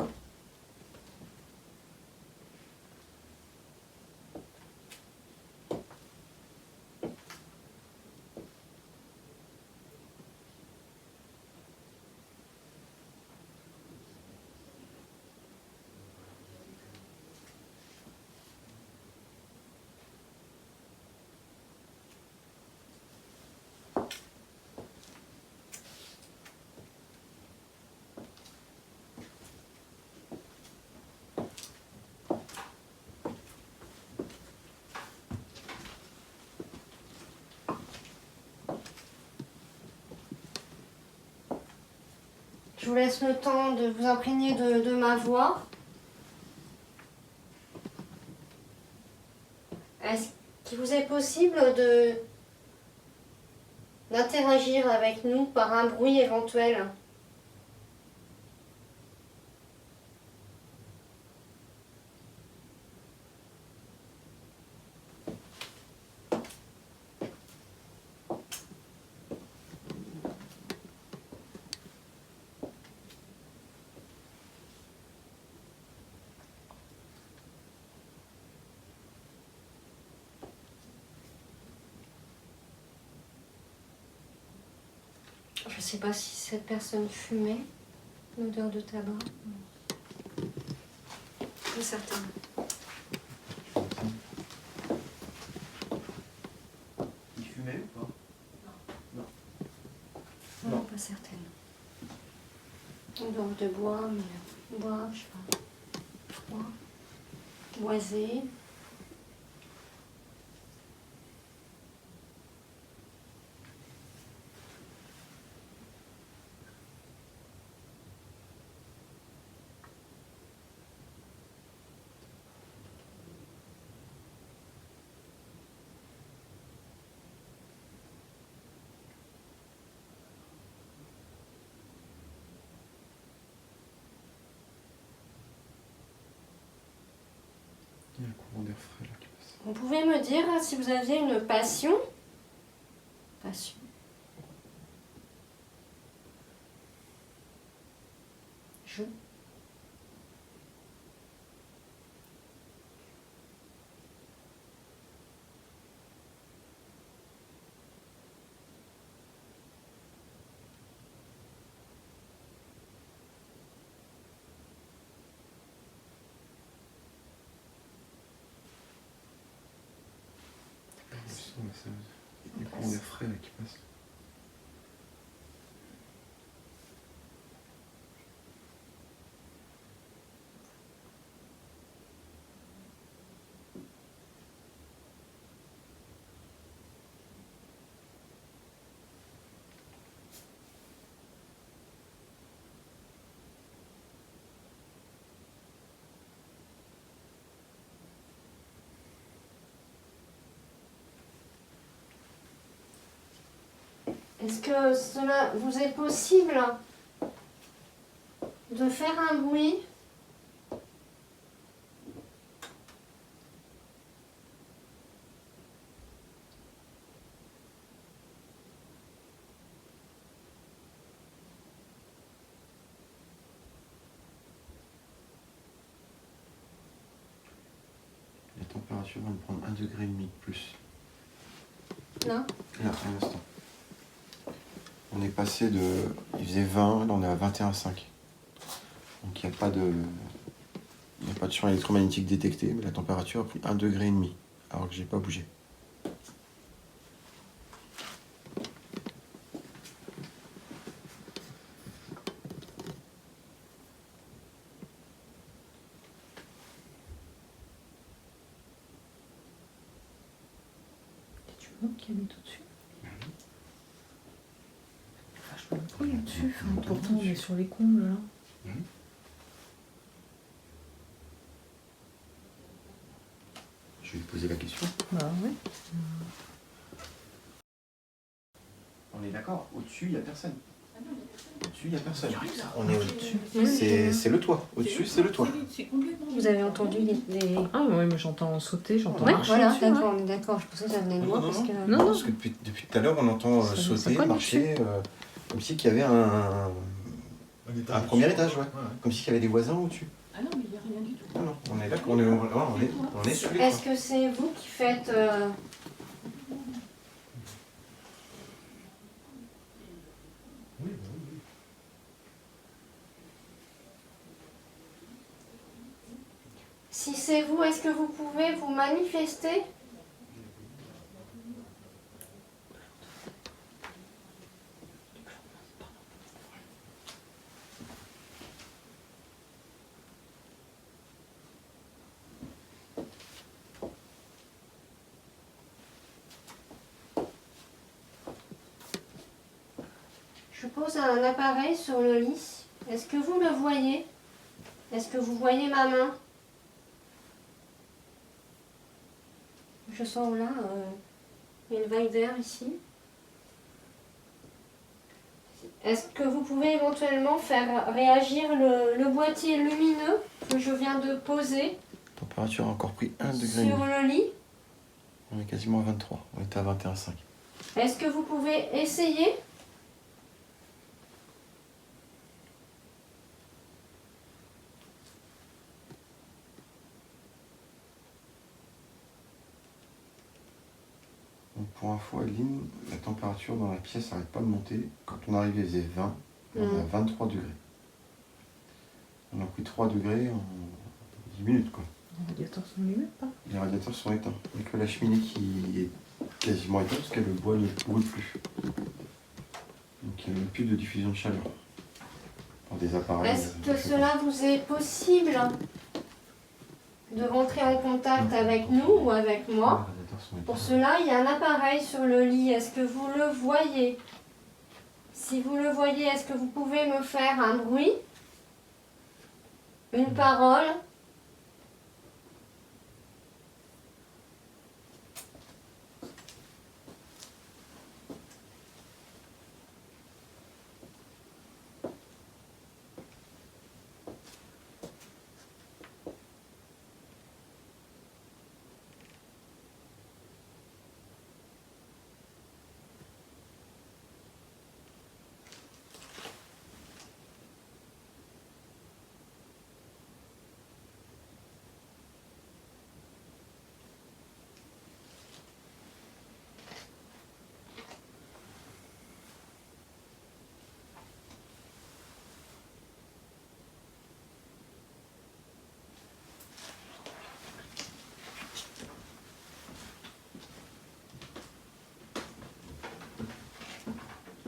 Speaker 6: Je vous laisse le temps de vous imprégner de ma voix. Est-ce qu'il vous est possible d'interagir avec nous par un bruit éventuel. Je ne sais pas si cette personne fumait, l'odeur de tabac. Pas certaine.
Speaker 3: Il fumait ou pas?
Speaker 6: Non, pas certaine. Odeur de bois, mais bois, je sais pas. Bois. Boisé.
Speaker 3: Il y a un courant d'air frais là qui passe.
Speaker 6: Vous pouvez me dire si vous aviez une passion? Passion. Je.
Speaker 3: Il y a un courant d'air frais là qui passe.
Speaker 6: Est-ce que cela vous est possible de faire un bruit?
Speaker 3: La température va me prendre 1,5 degré de plus.
Speaker 6: Là?
Speaker 3: Là, un instant. On est passé de... Il faisait 20, là on est à 21,5. Donc il n'y a pas de... Il n'y a pas de champ électromagnétique détecté, mais la température a pris 1,5 degré, alors que j'ai pas bougé.
Speaker 2: Tu vois qui habite au-dessus? Vachement de bruit au-dessus. Enfin, pourtant, on est sur les combles là.
Speaker 3: Je vais lui poser la question.
Speaker 2: Bah ouais.
Speaker 3: On est d'accord, au-dessus il n'y a personne. Au-dessus il n'y a personne.
Speaker 2: ça.
Speaker 3: On est au-dessus. C'est le toit. Au-dessus c'est le toit.
Speaker 6: Vous avez entendu des...
Speaker 2: Ah ouais, mais j'entends sauter, j'entends
Speaker 6: Ouais,
Speaker 2: marcher
Speaker 6: voilà,
Speaker 2: dessus, ouais.
Speaker 6: d'accord, on est d'accord. Je pensais que ça venait de moi parce que...
Speaker 2: Non, non.
Speaker 3: Parce que depuis tout à l'heure on entend
Speaker 2: Ça
Speaker 3: sauter,
Speaker 2: cogne
Speaker 3: marcher, comme si qu'il y avait un premier étage, ouais. Comme si qu'il y avait des voisins au-dessus.
Speaker 4: Ah non, mais il n'y a rien du tout.
Speaker 3: Non, non, on est d'accord, on est sous les
Speaker 6: Est-ce
Speaker 3: toits.
Speaker 6: que c'est vous qui faites... Si c'est vous, est-ce que vous pouvez vous manifester? Je pose un appareil sur le lit. Est-ce que vous le voyez? Est-ce que vous voyez ma main? Je sens là une vague d'air ici. Est-ce que vous pouvez éventuellement faire réagir le boîtier lumineux que je viens de poser
Speaker 3: Température a encore pris 1 degré.
Speaker 6: sur le lit?
Speaker 3: On est quasiment à 23. On était à 21,5.
Speaker 6: Est-ce que vous pouvez essayer?
Speaker 3: Donc pour info, Adeline, la température dans la pièce n'arrête pas de monter. Quand on arrive, il faisait 20. On est à 23 degrés. On a pris 3 degrés en 10 minutes, quoi.
Speaker 2: Les radiateurs sont allumés, pas?
Speaker 3: Les radiateurs sont éteints. Il n'y a que la cheminée qui est quasiment éteinte parce que le bois ne brûle plus. Donc il n'y a même plus de diffusion de chaleur par des appareils.
Speaker 6: Est-ce que cela vous est possible de rentrer en contact avec nous ou avec moi?
Speaker 3: Les radiateurs sont
Speaker 6: Pour
Speaker 3: éteints.
Speaker 6: cela, il y a un appareil sur le lit. Est-ce que vous le voyez? Si vous le voyez, est-ce que vous pouvez me faire un bruit? Une parole?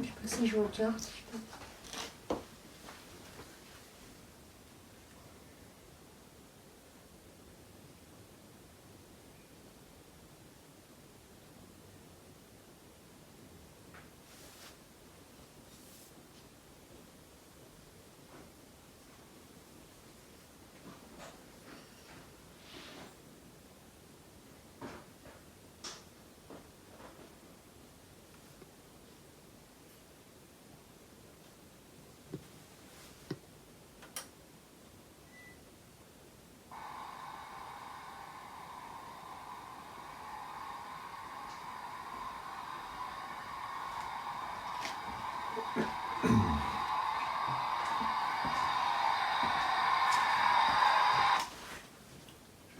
Speaker 6: Je sais pas si je vois bien.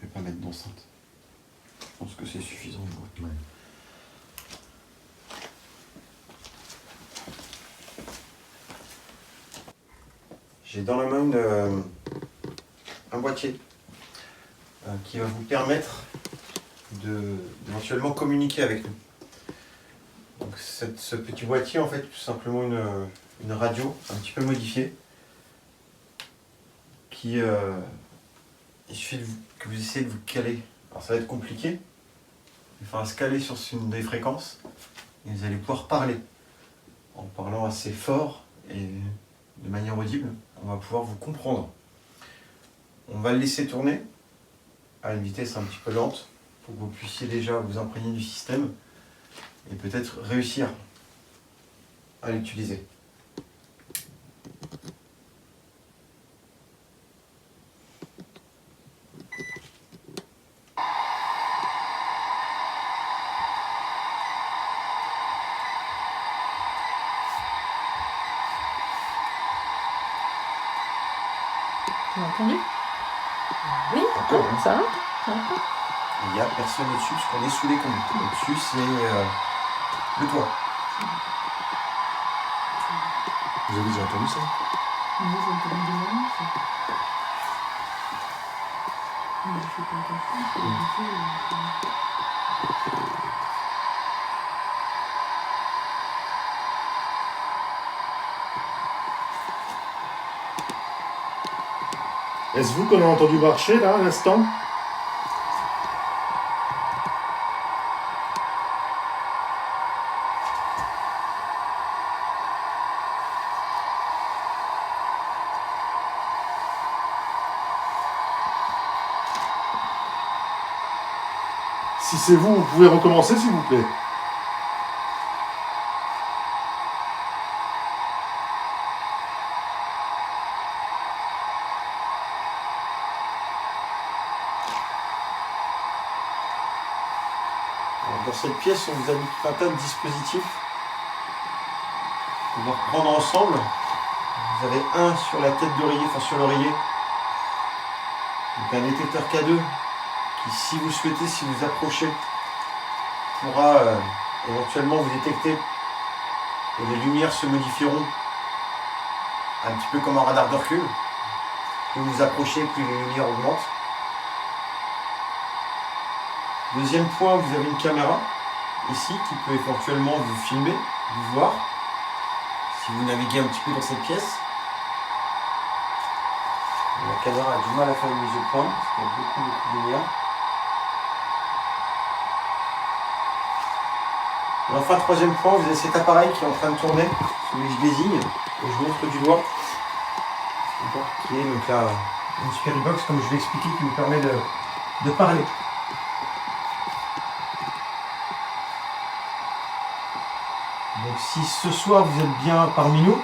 Speaker 3: Je vais pas mettre d'enceinte. Je pense que c'est suffisant. Ouais. J'ai dans la main un boîtier qui va vous permettre d'éventuellement communiquer avec nous. Donc ce petit boîtier, en fait, tout simplement une radio un petit peu modifiée qui il suffit que vous essayez de vous caler. Alors ça va être compliqué. Il faudra se caler sur une des fréquences et vous allez pouvoir parler. En parlant assez fort et de manière audible, on va pouvoir vous comprendre. On va le laisser tourner à une vitesse un petit peu lente pour que vous puissiez déjà vous imprégner du système et peut-être réussir à l'utiliser.
Speaker 2: Tu as entendu?
Speaker 6: Oui.
Speaker 5: Encore, hein.
Speaker 2: Ça va? Ça va pas?
Speaker 3: Il n'y a personne au-dessus parce qu'on est sous les conduits. Au-dessus, c'est le toit.
Speaker 5: Vous avez déjà entendu ça?
Speaker 2: Moi, je me connais des amis, ça. Mais je fais pas attention, c'est habitué.
Speaker 5: Est-ce vous qu'on a entendu marcher là à l'instant? Si c'est vous, vous pouvez recommencer s'il vous plaît.
Speaker 3: Dans cette pièce, on vous a mis tout un tas de dispositifs qu'on va reprendre ensemble. Vous avez un sur la tête d'oreiller, enfin sur l'oreiller. Donc un détecteur K2 qui, si vous souhaitez, si vous approchez, pourra éventuellement vous détecter et les lumières se modifieront un petit peu comme un radar de recul. Plus vous vous approchez, plus les lumières augmentent. Deuxième point, vous avez une caméra ici qui peut éventuellement vous filmer, vous voir, si vous naviguez un petit peu dans cette pièce. La caméra a du mal à faire une mise au point parce qu'il y a beaucoup de lumière. Et enfin, troisième point, vous avez cet appareil qui est en train de tourner, celui que je désigne, que je montre du doigt, qui est donc là une Spirit Box, comme je l'ai expliqué, qui nous permet de parler. Donc si ce soir vous êtes bien parmi nous,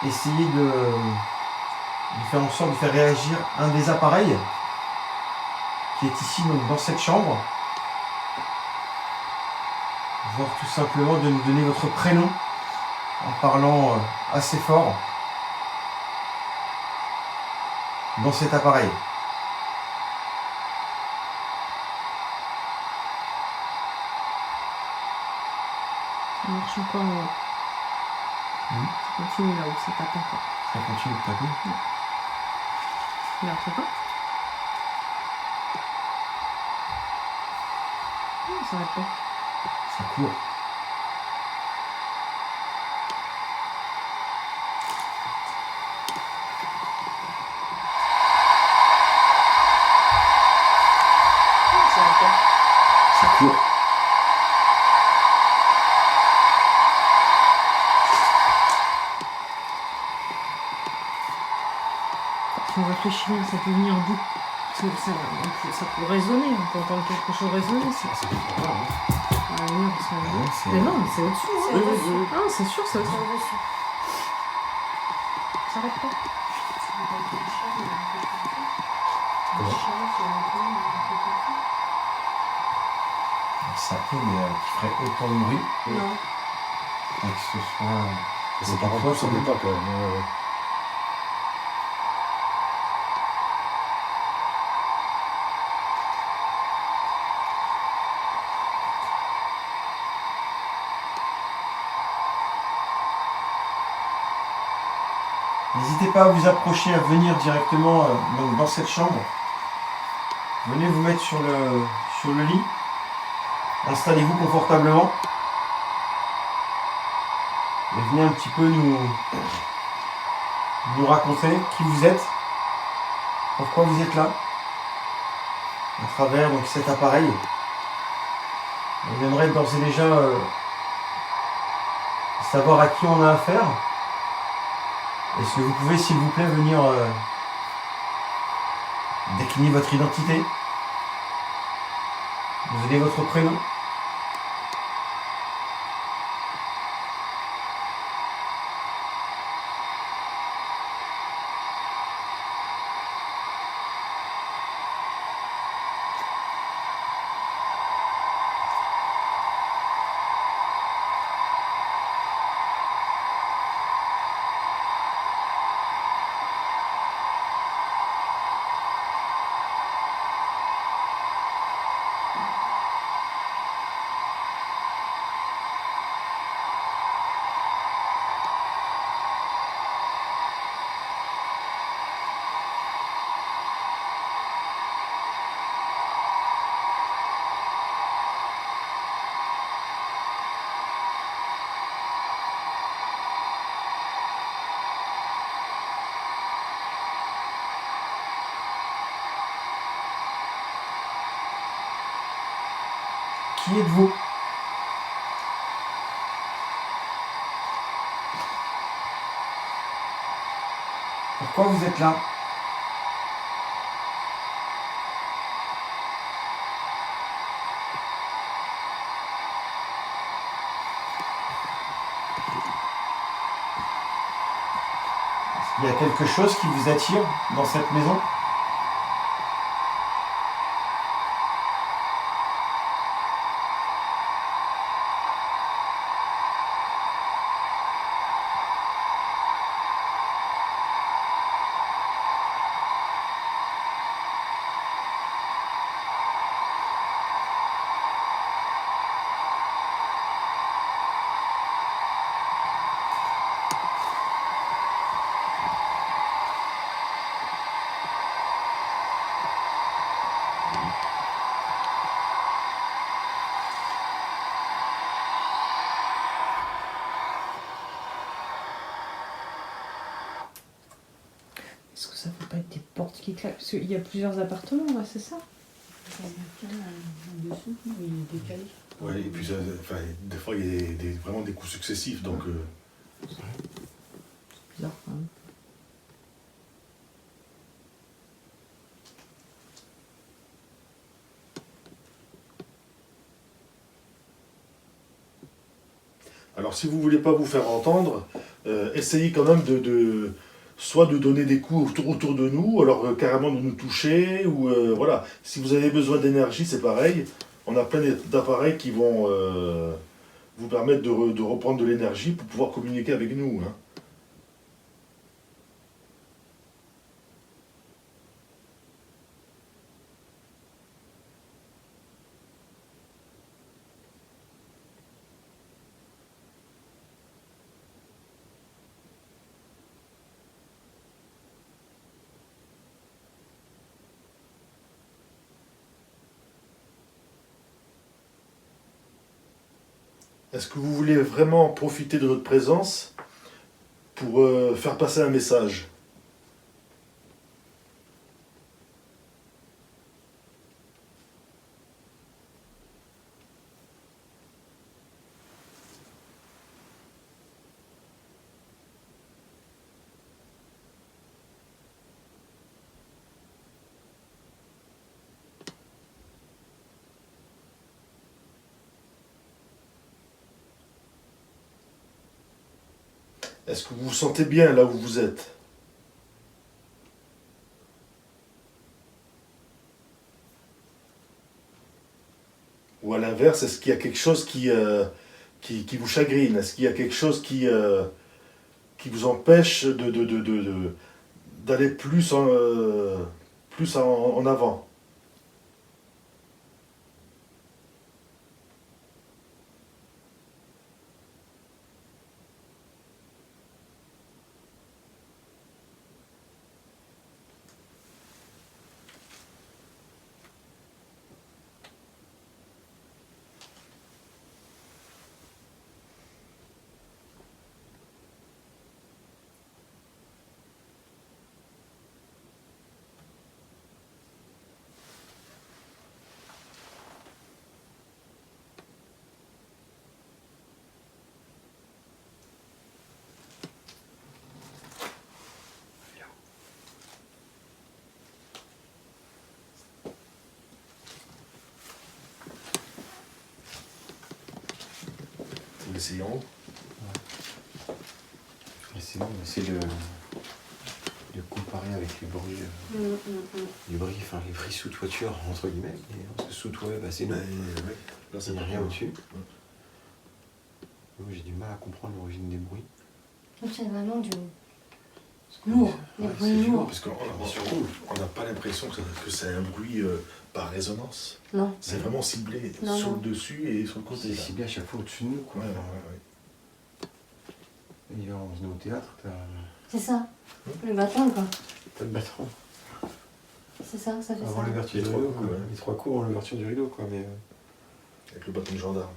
Speaker 3: essayez de faire en sorte de faire réagir un des appareils qui est ici donc dans cette chambre. Voire tout simplement de nous donner votre prénom en parlant assez fort dans cet appareil.
Speaker 2: Ça marche encore. Ça continue là où ça tape encore.
Speaker 3: Ça continue de taper.
Speaker 2: Mais après pas. Non, ça arrête pas.
Speaker 3: Ça court.
Speaker 2: Non, ça arrête pas.
Speaker 3: Ça court.
Speaker 2: Si on réfléchit bien, ça peut venir d'où? Ça peut résonner, on peut entendre quelque chose résonner.
Speaker 3: C'est pas grave, hein.
Speaker 2: Mais non, mais c'est au-dessus. Hein.
Speaker 6: C'est au-dessus.
Speaker 2: Ah, c'est sûr, c'est au-dessus.
Speaker 6: Au-dessus.
Speaker 2: Ça arrête pas.
Speaker 3: Ça peut, mais qui ferait autant de bruit.
Speaker 6: Non.
Speaker 3: Et que ce soit.
Speaker 5: C'est par rapport, ça ne pas quand même.
Speaker 3: N'hésitez pas à vous approcher, à venir directement donc dans cette chambre. Venez vous mettre sur le lit. Installez-vous confortablement. Et venez un petit peu nous raconter qui vous êtes, pourquoi vous êtes là, à travers donc, cet appareil. On aimerait d'ores et déjà savoir à qui on a affaire. Est-ce que vous pouvez, s'il vous plaît, venir décliner votre identité, nous donner votre prénom? Qui êtes-vous? Pourquoi vous êtes là? Est-ce qu'il y a quelque chose qui vous attire dans cette maison?
Speaker 2: Est-ce que ça peut pas être des portes qui claquent? Parce qu'il y a plusieurs appartements, là, c'est ça?
Speaker 4: En dessous, il est décalé.
Speaker 5: Ouais, et puis enfin, des fois, il y a vraiment des coups successifs. Donc,
Speaker 2: Bizarre, quand même.
Speaker 5: alors, si vous voulez pas vous faire entendre, essayez quand même soit de donner des coups autour de nous, alors carrément de nous toucher, ou voilà. Si vous avez besoin d'énergie, c'est pareil. On a plein d'appareils qui vont vous permettre de reprendre de l'énergie pour pouvoir communiquer avec nous. Hein. Est-ce que vous voulez vraiment profiter de notre présence pour faire passer un message? Est-ce que vous vous sentez bien là où vous êtes? Ou à l'inverse, est-ce qu'il y a quelque chose qui vous chagrine? Est-ce qu'il y a quelque chose qui vous empêche d'aller plus en avant? Essayons.
Speaker 3: Essayons, on essaie de comparer avec les bruits, les bruits sous toiture, entre guillemets. Parce que sous toit, bah, c'est nous.
Speaker 5: Là,
Speaker 3: Il n'y a rien au-dessus. Moi, j'ai du mal à comprendre l'origine des bruits.
Speaker 6: C'est vraiment du
Speaker 3: Lourd.
Speaker 6: des
Speaker 3: Ouais,
Speaker 6: bruits
Speaker 3: c'est
Speaker 6: lourds.
Speaker 5: Parce qu'on n'a pas l'impression que c'est un bruit par résonance.
Speaker 6: Non.
Speaker 5: C'est vraiment ciblé
Speaker 6: Non,
Speaker 5: sur
Speaker 6: non.
Speaker 5: le dessus et sur le côté.
Speaker 3: C'est
Speaker 5: là.
Speaker 3: ciblé à chaque fois au-dessus de nous, quoi.
Speaker 5: Ouais.
Speaker 3: Hier, on venait au théâtre,
Speaker 6: C'est ça. Le bâton, quoi.
Speaker 3: t'as le bâton.
Speaker 6: C'est ça, ça fait
Speaker 3: Avant
Speaker 6: ça.
Speaker 3: l'ouverture
Speaker 5: Les
Speaker 3: du
Speaker 5: trois
Speaker 3: rideau,
Speaker 5: coups,
Speaker 3: quoi.
Speaker 5: ouais.
Speaker 3: Les 3 coups avant l'ouverture du rideau, quoi. Mais,
Speaker 5: Avec le bâton de gendarme.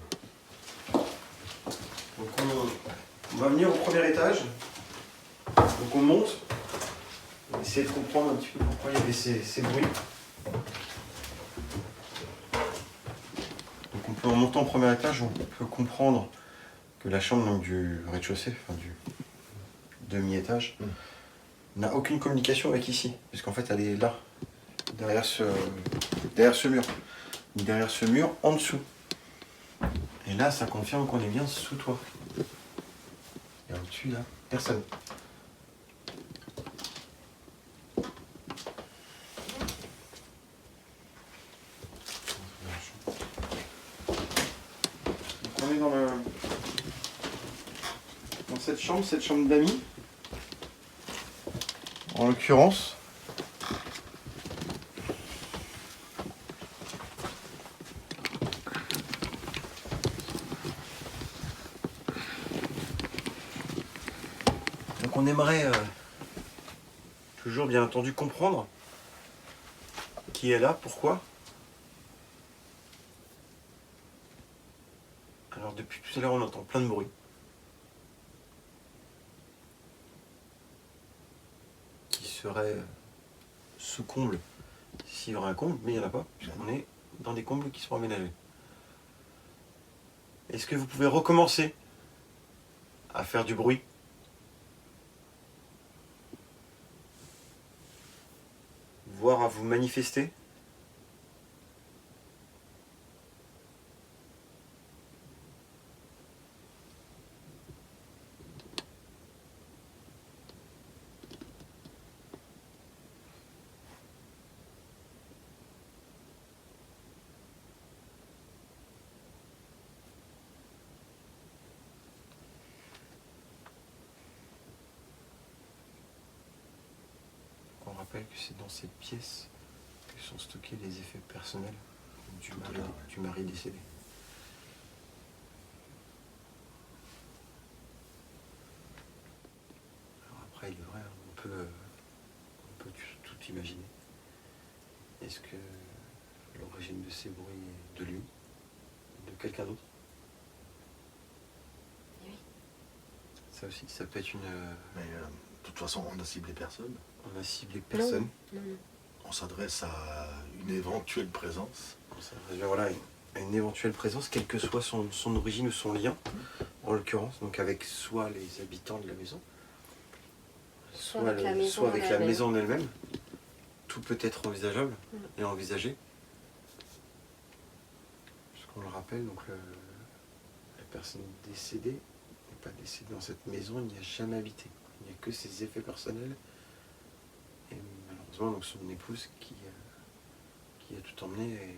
Speaker 3: Donc on va venir au premier étage. Donc on monte. On va essayer de comprendre un petit peu pourquoi il y avait ces bruits. Donc en montant au premier étage, on peut comprendre que la chambre donc, du rez-de-chaussée, enfin du demi-étage, n'a aucune communication avec ici. Puisqu'en fait elle est là, derrière ce mur. Derrière ce mur, en dessous. Et là, ça confirme qu'on est bien sous toi. Et au-dessus, là, personne. Donc on est dans cette chambre d'amis. En l'occurrence. Donc on aimerait toujours bien entendu comprendre qui est là, pourquoi. depuis tout à l'heure, on entend plein de bruit. Qui serait sous comble, s'il y aurait un comble, mais il n'y en a pas, puisqu'on est dans des combles qui sont aménagés. Est-ce que vous pouvez recommencer à faire du bruit? Voire à vous manifester? On rappelle que c'est dans cette pièce que sont stockés les effets personnels du mari décédé. Alors après, il est vrai, on peut tout imaginer. Est-ce que l'origine de ces bruits est de lui, de quelqu'un d'autre?
Speaker 6: Oui.
Speaker 3: Ça aussi, ça peut être une...
Speaker 5: Mais de toute façon, on a ciblé personne.
Speaker 3: On a ciblé personne.
Speaker 6: Non.
Speaker 5: On s'adresse à une éventuelle présence.
Speaker 3: On s'adresse, voilà, à une éventuelle présence, quelle que soit son origine ou son lien, en l'occurrence, donc avec soit les habitants de la maison, soit avec la maison en elle-même. Tout peut être envisageable et envisagé. Puisqu'on le rappelle, donc la personne décédée n'est pas décédée dans cette maison, il n'y a jamais habité. Il n'y a que ses effets personnels. Et malheureusement, donc son épouse qui a tout emmené et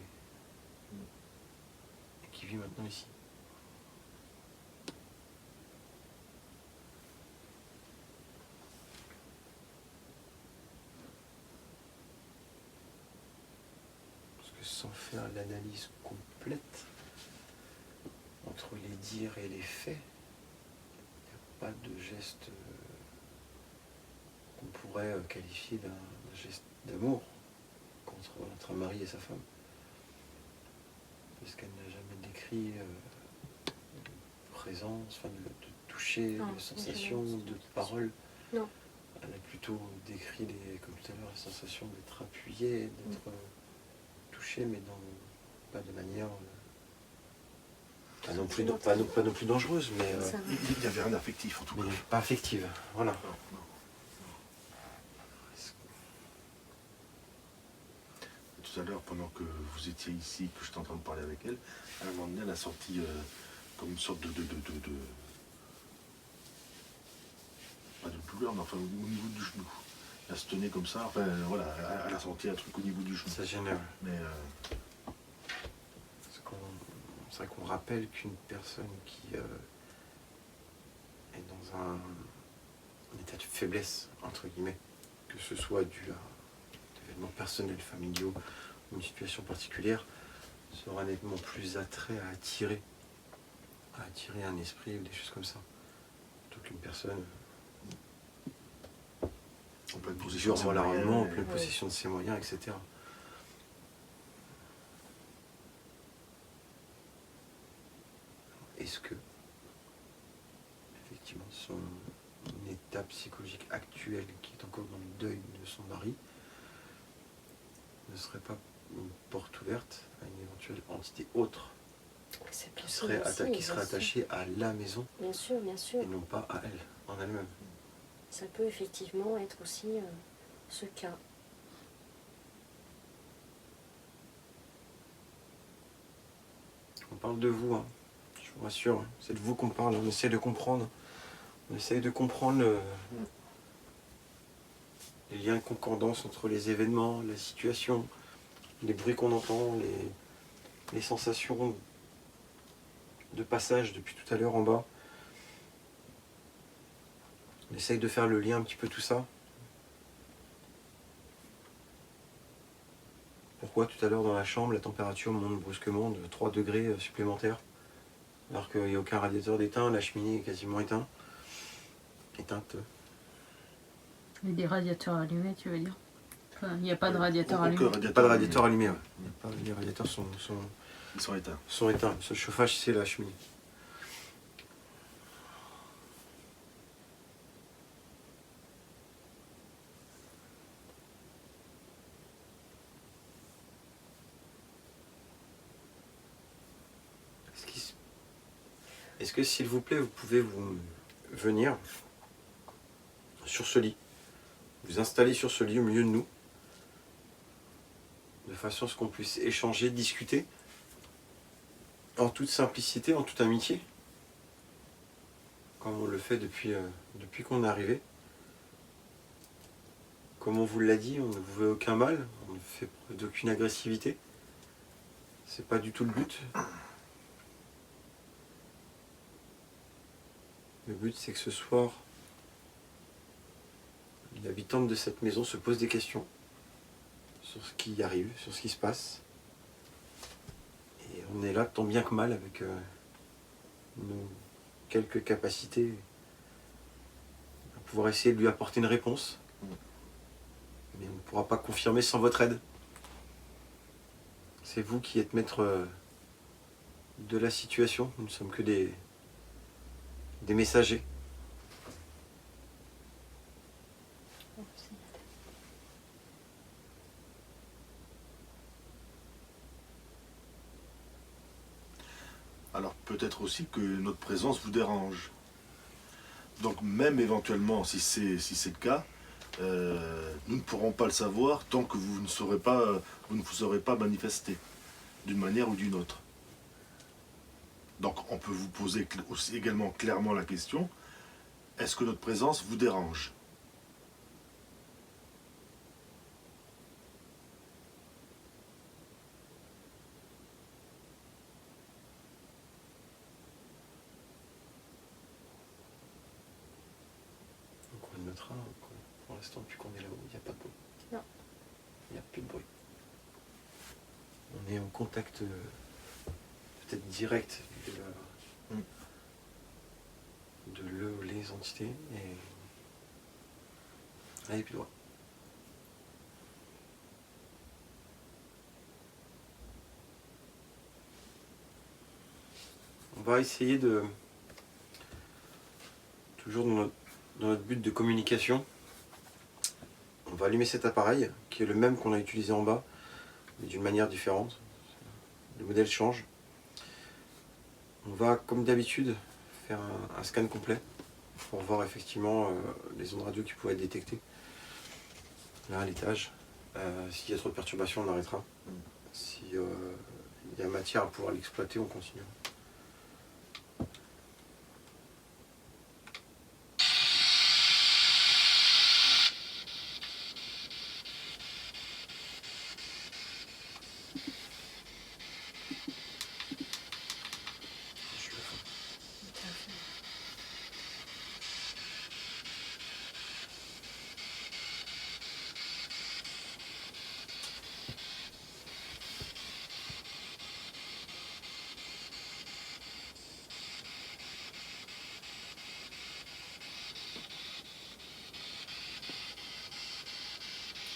Speaker 3: qui vit maintenant ici. Parce que sans faire l'analyse complète entre les dires et les faits, il n'y a pas de geste qu'on pourrait qualifier d'un geste d'amour entre un mari et sa femme. Parce qu'elle n'a jamais décrit de présence, enfin de toucher, de sensation, de parole.
Speaker 6: Non.
Speaker 3: Elle a plutôt décrit, comme tout à l'heure, la sensation d'être appuyée, d'être touchée, mais pas de manière... pas non plus dangereuse, mais...
Speaker 5: Il n'y avait rien d'affectif en tout cas.
Speaker 3: Mais pas affective, voilà.
Speaker 5: Non. Tout à l'heure, pendant que vous étiez ici, que j'étais en train de parler avec elle, à un moment donné, elle a sorti comme une sorte de pas de douleur, mais enfin au niveau du genou. Elle se tenait comme ça, enfin voilà, elle a senti un truc au niveau du genou.
Speaker 3: Ça génère.
Speaker 5: Mais
Speaker 3: C'est vrai qu'on rappelle qu'une personne qui est dans un état de faiblesse, entre guillemets, que ce soit dû à des événements personnels, familiaux, ou une situation particulière, sera nettement plus attrait à attirer un esprit ou des choses comme ça. Plutôt qu'une personne
Speaker 5: en pleine possession de ses
Speaker 3: durement
Speaker 5: moyens,
Speaker 3: en pleine possession de ses moyens, etc. Est-ce que, effectivement, son état psychologique actuel, qui est encore dans le deuil de son mari, ne serait pas une porte ouverte à une éventuelle entité autre qui serait attachée à la maison,
Speaker 6: bien sûr,
Speaker 3: et non pas à elle, en elle-même?
Speaker 6: Ça peut effectivement être aussi ce cas.
Speaker 3: On parle de vous, hein. Je vous rassure, c'est de vous qu'on parle, on essaie de comprendre. On essaie de comprendre les liens de concordance entre les événements, la situation, les bruits qu'on entend, les sensations de passage depuis tout à l'heure en bas. On essaye de faire le lien un petit peu tout ça. Pourquoi tout à l'heure dans la chambre, la température monte brusquement de 3 degrés supplémentaires, alors qu'il n'y a aucun radiateur d'éteint, la cheminée est quasiment éteinte.
Speaker 2: Il y a des radiateurs allumés, tu veux dire? Enfin, il n'y a pas de radiateur allumé.
Speaker 3: Pas de radiateur allumé, ouais. Les radiateurs sont
Speaker 5: ils sont éteints.
Speaker 3: Le seul chauffage, c'est la cheminée. Est-ce que, s'il vous plaît, vous pouvez venir sur ce lit, vous installer sur ce lit au milieu de nous, de façon à ce qu'on puisse échanger, discuter, en toute simplicité, en toute amitié, comme on le fait depuis qu'on est arrivé. Comme on vous l'a dit, on ne vous veut aucun mal, on ne fait preuve d'aucune agressivité. C'est pas du tout le but. Le but, c'est que ce soir, les habitantes de cette maison se posent des questions sur ce qui arrive, sur ce qui se passe. Et on est là tant bien que mal avec nos quelques capacités à pouvoir essayer de lui apporter une réponse. Mais on ne pourra pas confirmer sans votre aide. C'est vous qui êtes maître de la situation. Nous ne sommes que des messagers.
Speaker 5: Alors peut-être aussi que notre présence vous dérange. Donc même éventuellement, si c'est le cas, nous ne pourrons pas le savoir tant que vous ne vous serez pas manifesté d'une manière ou d'une autre. Donc on peut vous poser aussi également clairement la question, est-ce que notre présence vous dérange ?
Speaker 3: Donc on le notera, pour l'instant, depuis qu'on est là-haut, il n'y a pas de bruit.
Speaker 6: Non.
Speaker 3: Il n'y a plus de bruit. On est en contact peut-être direct de les entités et là il n'y a plus de droit. On va essayer de, toujours dans notre but de communication, on va allumer cet appareil qui est le même qu'on a utilisé en bas, mais d'une manière différente. Le modèle change. On va, comme d'habitude, faire un scan complet pour voir effectivement les ondes radio qui pourraient être détectées. Là, à l'étage. S'il y a trop de perturbations, on arrêtera. S'il y a matière à pouvoir l'exploiter, on continue.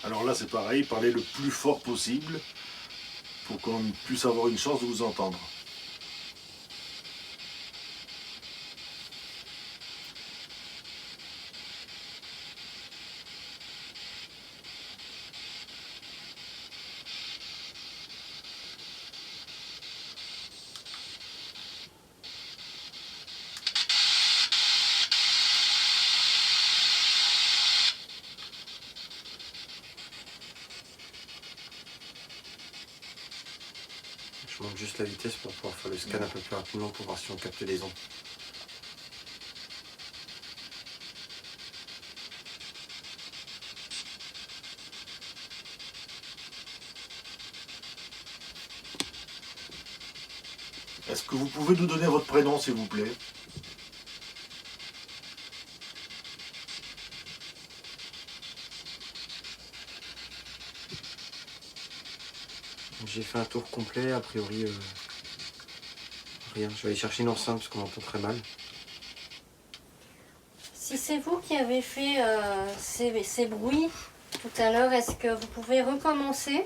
Speaker 5: Alors là c'est pareil, parlez le plus fort possible pour qu'on puisse avoir une chance de vous entendre.
Speaker 3: Je monte juste la vitesse pour pouvoir faire le scan un peu plus rapidement pour voir si on capte les ondes.
Speaker 5: Est-ce que vous pouvez nous donner votre prénom s'il vous plaît ?
Speaker 3: J'ai fait un tour complet, a priori rien. Je vais aller chercher une enceinte parce qu'on entend très mal.
Speaker 6: Si c'est vous qui avez fait ces bruits tout à l'heure, est-ce que vous pouvez recommencer ?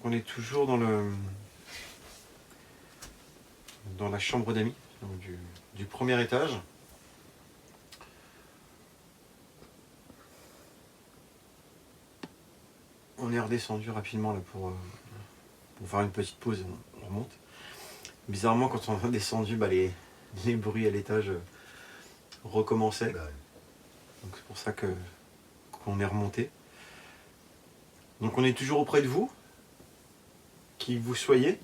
Speaker 3: On est toujours dans la chambre d'amis, donc du premier étage. on est redescendu rapidement là pour faire une petite pause, on remonte. Bizarrement, quand on est redescendu, les bruits à l'étage recommençaient. Donc c'est pour ça qu'on est remonté. Donc on est toujours auprès de vous, qui vous soyez.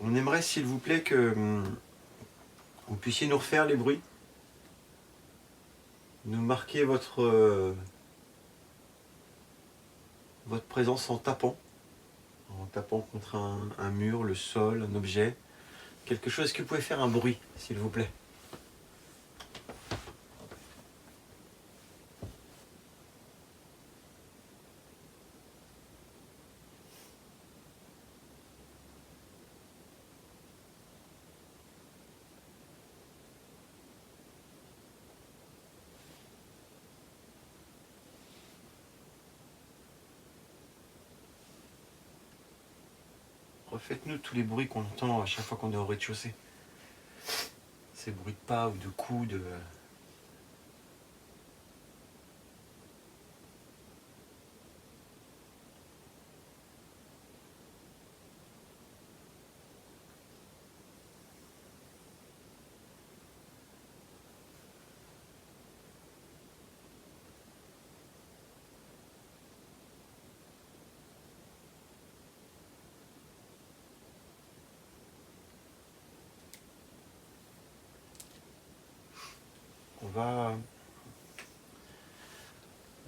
Speaker 3: On aimerait, s'il vous plaît, que vous puissiez nous refaire les bruits. Nous marquer votre présence en tapant contre un mur, le sol, un objet, quelque chose. Est-ce que vous pouvez faire un bruit, s'il vous plaît? Refaites-nous tous les bruits qu'on entend à chaque fois qu'on est au rez-de-chaussée. Ces bruits de pas ou de coups, de...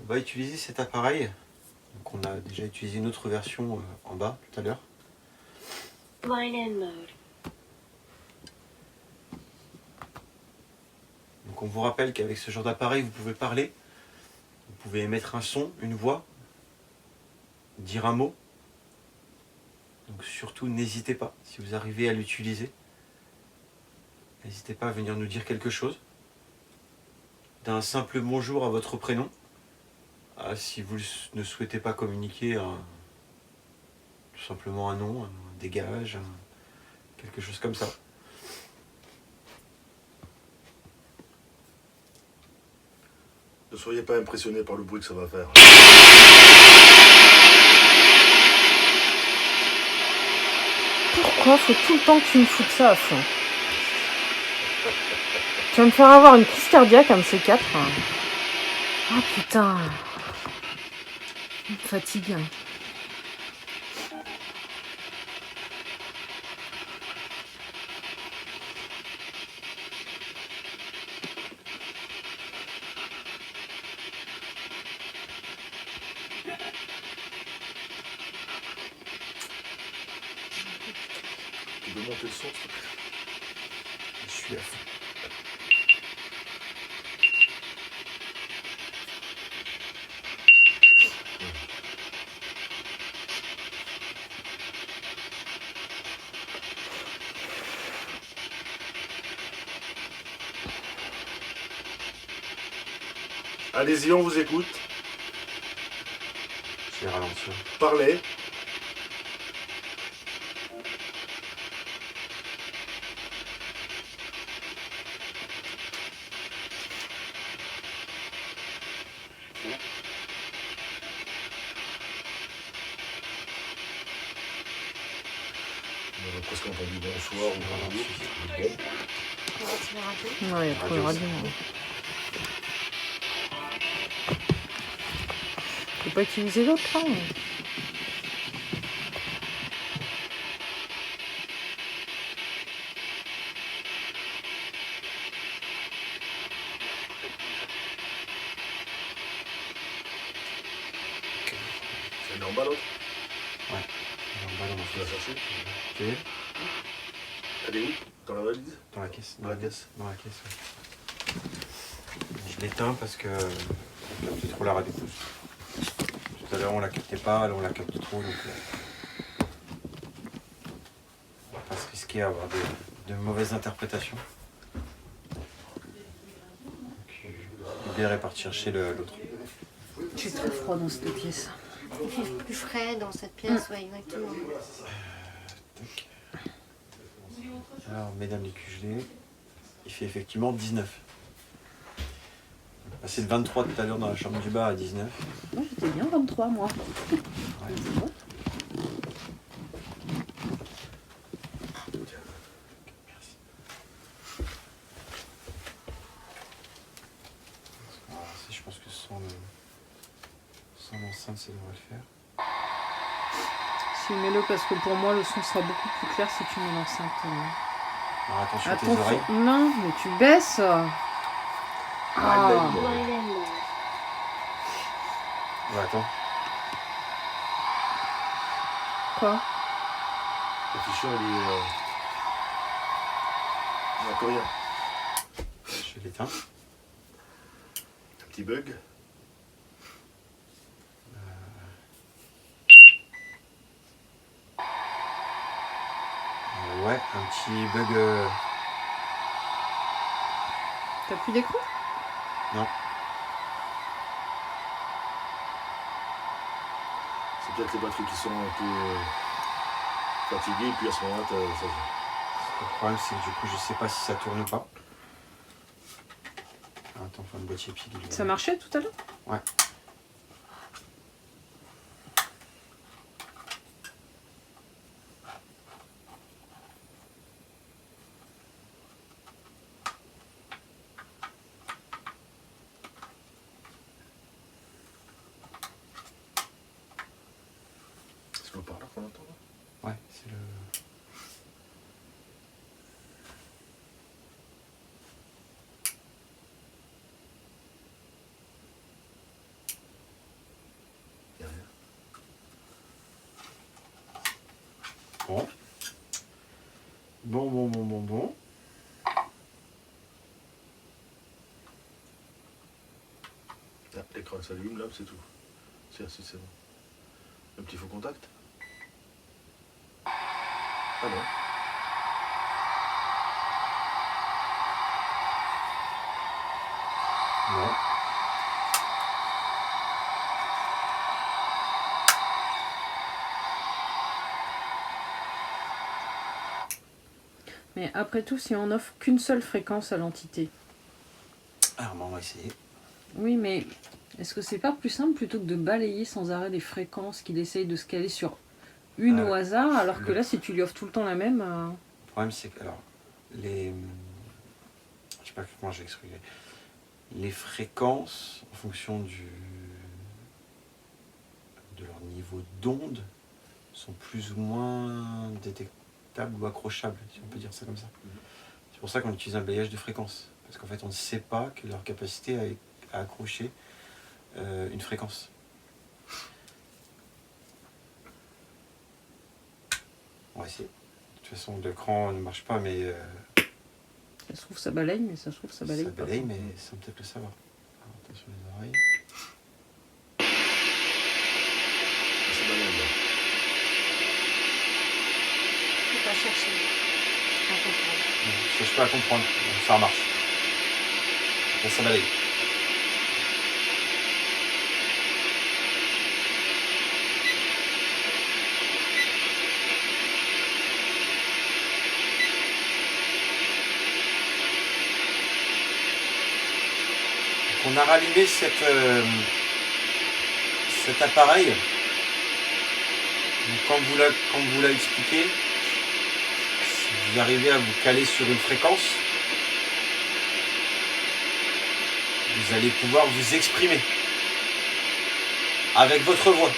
Speaker 3: On va utiliser cet appareil. Donc on a déjà utilisé une autre version en bas tout à l'heure.
Speaker 7: Line in mode.
Speaker 3: Donc on vous rappelle qu'avec ce genre d'appareil, vous pouvez parler, vous pouvez émettre un son, une voix, dire un mot. Donc surtout, n'hésitez pas, si vous arrivez à l'utiliser, n'hésitez pas à venir nous dire quelque chose. D'un simple bonjour à votre prénom. Si vous ne souhaitez pas communiquer, tout simplement un nom, un dégage, quelque chose comme ça.
Speaker 5: Ne soyez pas impressionnés par le bruit que ça va faire.
Speaker 2: Pourquoi faut tout le temps que tu me foutes ça à fond? Tu vas me faire avoir une crise cardiaque, un de ces quatre. Ah putain. Ça me fatigue.
Speaker 5: Tu peux monter le son, s'il te plaît.
Speaker 3: Je suis à fond.
Speaker 5: Allez-y, on vous écoute.
Speaker 3: Je vais ralentir.
Speaker 5: Parlez. On a presque entendu bonsoir ou bonjour. Bon.
Speaker 2: Ouais, il y a trop de radio. Je peux pas utiliser l'autre là.
Speaker 5: Elle est en bas l'autre.
Speaker 3: Ouais. On va dans
Speaker 5: Tu l'as cherché.
Speaker 3: Tu veux?
Speaker 5: Elle est où? Dans la valise?
Speaker 3: Dans la caisse.
Speaker 5: Dans la caisse.
Speaker 3: Dans la caisse, ouais. Je l'éteins parce que on capte trop la radio. Tout à l'heure on la captait pas, là on la capte trop, donc on va pas se risquer à avoir de mauvaises interprétations. Donc, Hubert est parti chercher l'autre.
Speaker 2: J'ai très froid dans cette pièce.
Speaker 6: Il fait plus frais dans cette pièce, ouais, exactement.
Speaker 3: Tac. Alors, mesdames les QGD, il fait effectivement 19. C'est le 23 tout à l'heure dans la chambre du bas à 19.
Speaker 2: Moi, j'étais bien 23, moi.
Speaker 3: Ouais. Merci. Alors, je pense que sans l'enceinte, ça devrait le faire.
Speaker 2: Si, mets-le parce que pour moi, le son sera beaucoup plus clair si tu mets l'enceinte.
Speaker 3: Alors attention à tes
Speaker 2: Attention.
Speaker 3: oreilles.
Speaker 2: Non, mais tu baisses. Ah.
Speaker 7: Blind and Mode.
Speaker 3: Ouais, attends.
Speaker 2: Quoi?
Speaker 5: L'afficheur, il est. Il n'y a plus rien.
Speaker 3: Je l'éteins.
Speaker 5: Un petit bug.
Speaker 3: Ouais, un petit bug.
Speaker 2: T'as plus d'écran?
Speaker 3: Non.
Speaker 5: C'est peut-être les batteries qui sont un peu fatiguées, puis à ce moment-là, ça.
Speaker 3: Le problème, c'est que du coup, je sais pas si ça tourne ou pas. Ah, attends, faut un boîtier pile.
Speaker 2: Ça marchait tout à l'heure?
Speaker 3: Ouais.
Speaker 5: C'est le haut-parleur qu'on entend là?
Speaker 3: Ouais, c'est le.
Speaker 5: Il n'y a rien.
Speaker 3: Bon.
Speaker 5: Ah, l'écran s'allume là, c'est tout. C'est assez, c'est bon. Un petit faux contact? Ah non.
Speaker 3: Non.
Speaker 2: Mais après tout, si on offre qu'une seule fréquence à l'entité.
Speaker 3: Alors, bon, on va essayer.
Speaker 2: Oui, mais est-ce que c'est pas plus simple plutôt que de balayer sans arrêt des fréquences qu'il essaye de se caler sur une au hasard, alors que là, si tu lui offres tout le temps la même.
Speaker 3: Le problème, c'est que, alors, les. Je sais pas comment je vais expliquer. Les fréquences, en fonction de leur niveau d'onde, sont plus ou moins détectables ou accrochables, si on peut dire ça comme ça. C'est pour ça qu'on utilise un balayage de fréquences. Parce qu'en fait, on ne sait pas quelle est leur capacité à accrocher une fréquence. On va essayer. De toute façon, l'écran ne marche pas, mais
Speaker 2: Ça se trouve, ça balaye, mais ça se trouve, ça balaye
Speaker 3: ça
Speaker 2: pas.
Speaker 3: balaye, mais sans peut-être le savoir. Alors, attention les oreilles.
Speaker 5: C'est pas bien là.
Speaker 6: Faut pas chercher à comprendre.
Speaker 3: Je cherche pas à comprendre, ça marche. Là, ça balaye. Donc, on a rallumé cet appareil. Donc, comme vous l'a expliqué, si vous arrivez à vous caler sur une fréquence, vous allez pouvoir vous exprimer avec votre voix.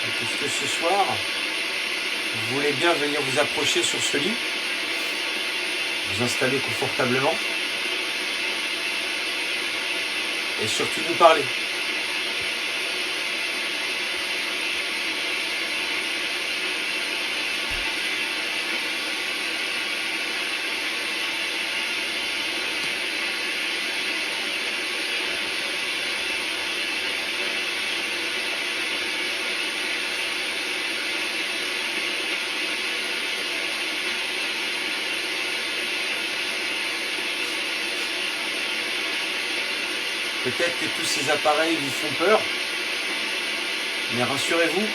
Speaker 3: Donc, est-ce que ce soir, vous voulez bien venir vous approcher sur ce lit, vous installer confortablement et surtout nous parler? Peut-être que tous ces appareils vous font peur, mais rassurez-vous,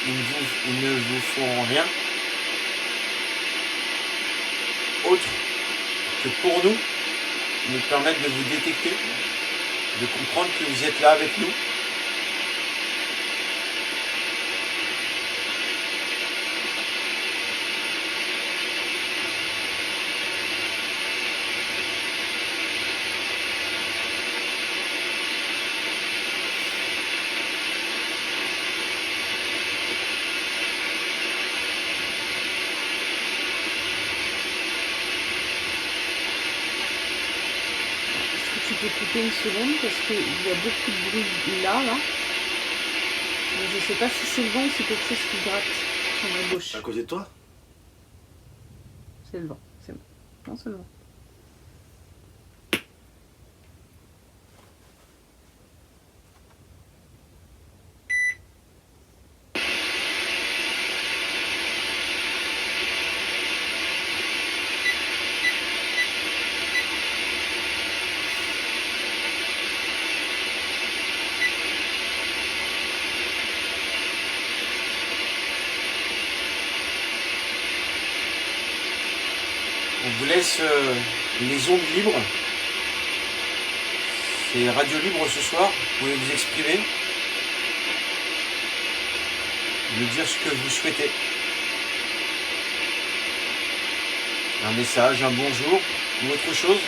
Speaker 3: ils ne vous font rien autre que pour nous permettre de vous détecter, de comprendre que vous êtes là avec nous.
Speaker 2: Tu peux couper une seconde parce qu'il y a beaucoup de bruit là. Mais je sais pas si c'est le vent ou c'est quelque chose qui gratte sur ma gauche.
Speaker 5: À côté de toi?
Speaker 2: C'est le vent, c'est bon. Non, c'est le vent.
Speaker 3: On vous laisse les ondes libres. C'est radio libre ce soir. Vous pouvez vous exprimer. Me dire ce que vous souhaitez. Un message, un bonjour ou autre chose.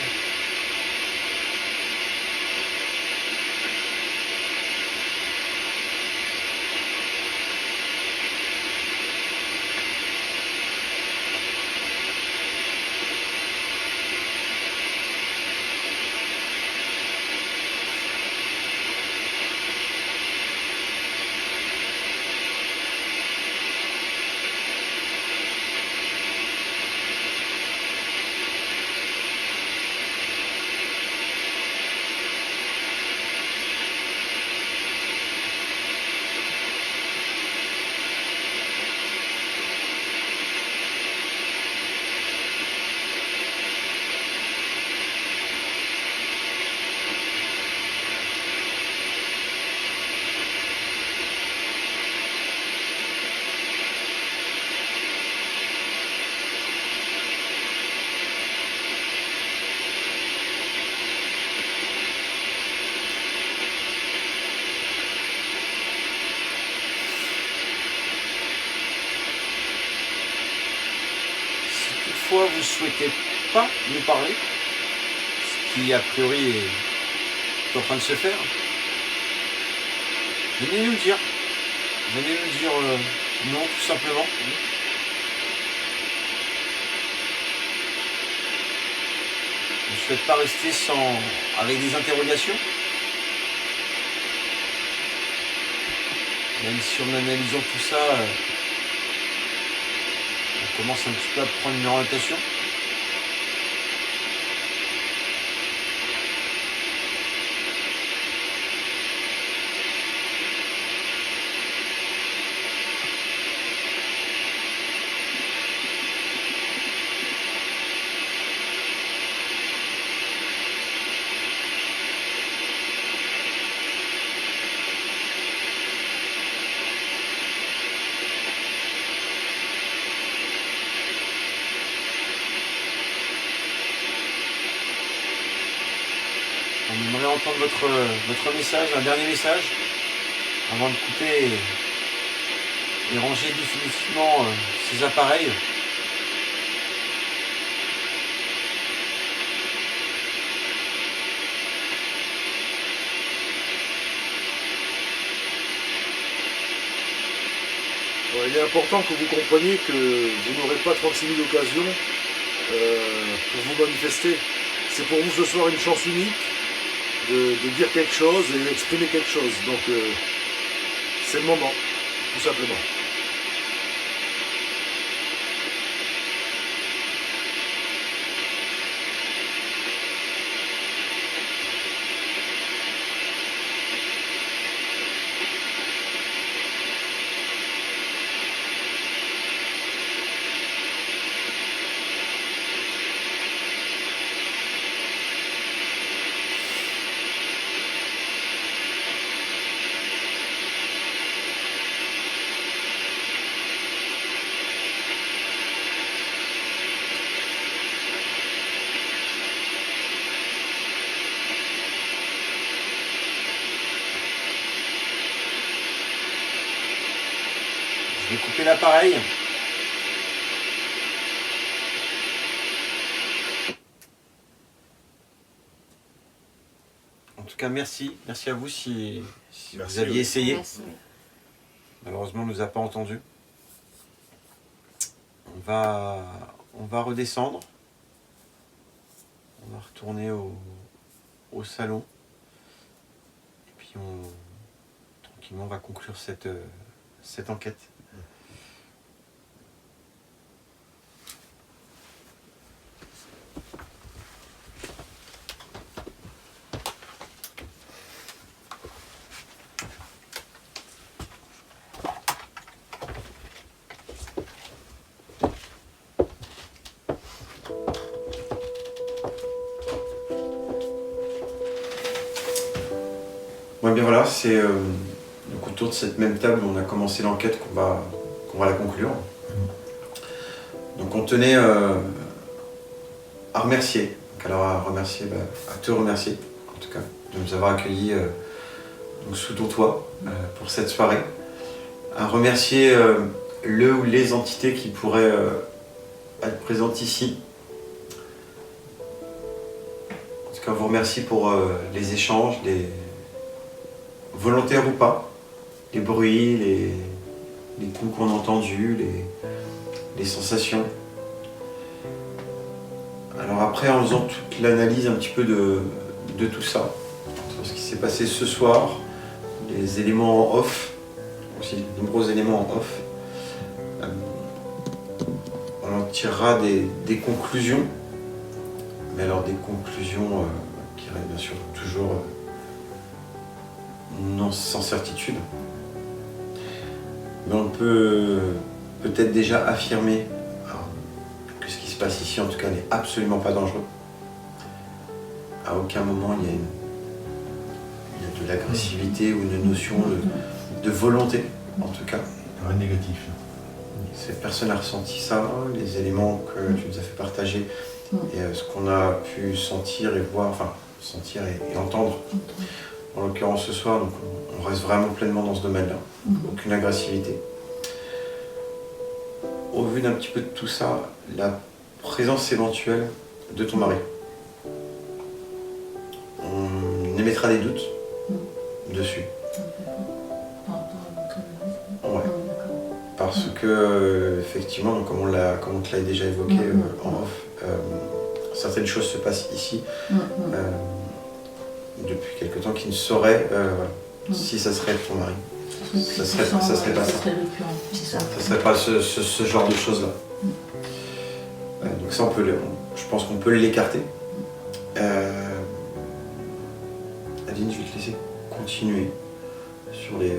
Speaker 3: Vous ne souhaitez pas nous parler, ce qui a priori est en train de se faire, venez nous le dire. Venez nous dire non, tout simplement. Je ne souhaite pas rester avec des interrogations. Même si en analysant tout ça, on commence un petit peu à prendre une orientation. On aimerait entendre votre message, un dernier message, avant de couper et ranger définitivement ces appareils.
Speaker 5: Il est important que vous compreniez que vous n'aurez pas 36 000 occasions pour vous manifester. C'est pour vous ce soir une chance unique de dire quelque chose et d'exprimer quelque chose. Donc c'est le moment, tout simplement.
Speaker 3: Je vais couper l'appareil. En tout cas, merci. Merci à vous si
Speaker 5: Merci
Speaker 3: vous aviez
Speaker 5: à vous.
Speaker 3: essayé.
Speaker 6: Merci.
Speaker 3: Malheureusement, on ne nous a pas entendus. On va redescendre. On va retourner au salon. Et puis, tranquillement, on va conclure cette enquête. Ouais, bien voilà, c'est donc autour de cette même table où on a commencé l'enquête qu'on va la conclure. Donc on tenait à remercier, donc alors à te remercier en tout cas, de nous avoir accueillis donc sous ton toit pour cette soirée. À remercier le ou les entités qui pourraient être présentes ici. En tout cas, on vous remercie pour les échanges, volontaires ou pas, les bruits, les coups qu'on a entendus, les sensations. Alors après, en faisant toute l'analyse un petit peu de tout ça, entre ce qui s'est passé ce soir, les éléments en off, aussi de nombreux éléments en off, on en tirera des conclusions, mais alors des conclusions qui restent bien sûr toujours non sans certitude. Mais on peut peut-être déjà affirmer que ce qui se passe ici, en tout cas, n'est absolument pas dangereux. À aucun moment il y a de l'agressivité ou une notion de volonté, en tout cas.
Speaker 5: Rien de négatif.
Speaker 3: Personne n'a ressenti ça, les éléments que tu nous as fait partager et ce qu'on a pu sentir et voir, enfin sentir et entendre. En l'occurrence ce soir, donc on reste vraiment pleinement dans ce domaine-là. Aucune agressivité. Au vu d'un petit peu de tout ça, la présence éventuelle de ton mari, on émettra des doutes dessus. Ouais. Parce que, effectivement, donc, comme on te l'a déjà évoqué en off, certaines choses se passent ici depuis quelque temps qui ne sauraient si ça serait ton mari. Ça serait pas ça. Ça serait pas ce genre de choses-là. Donc ça, je pense qu'on peut l'écarter. Adeline, je vais te laisser continuer sur le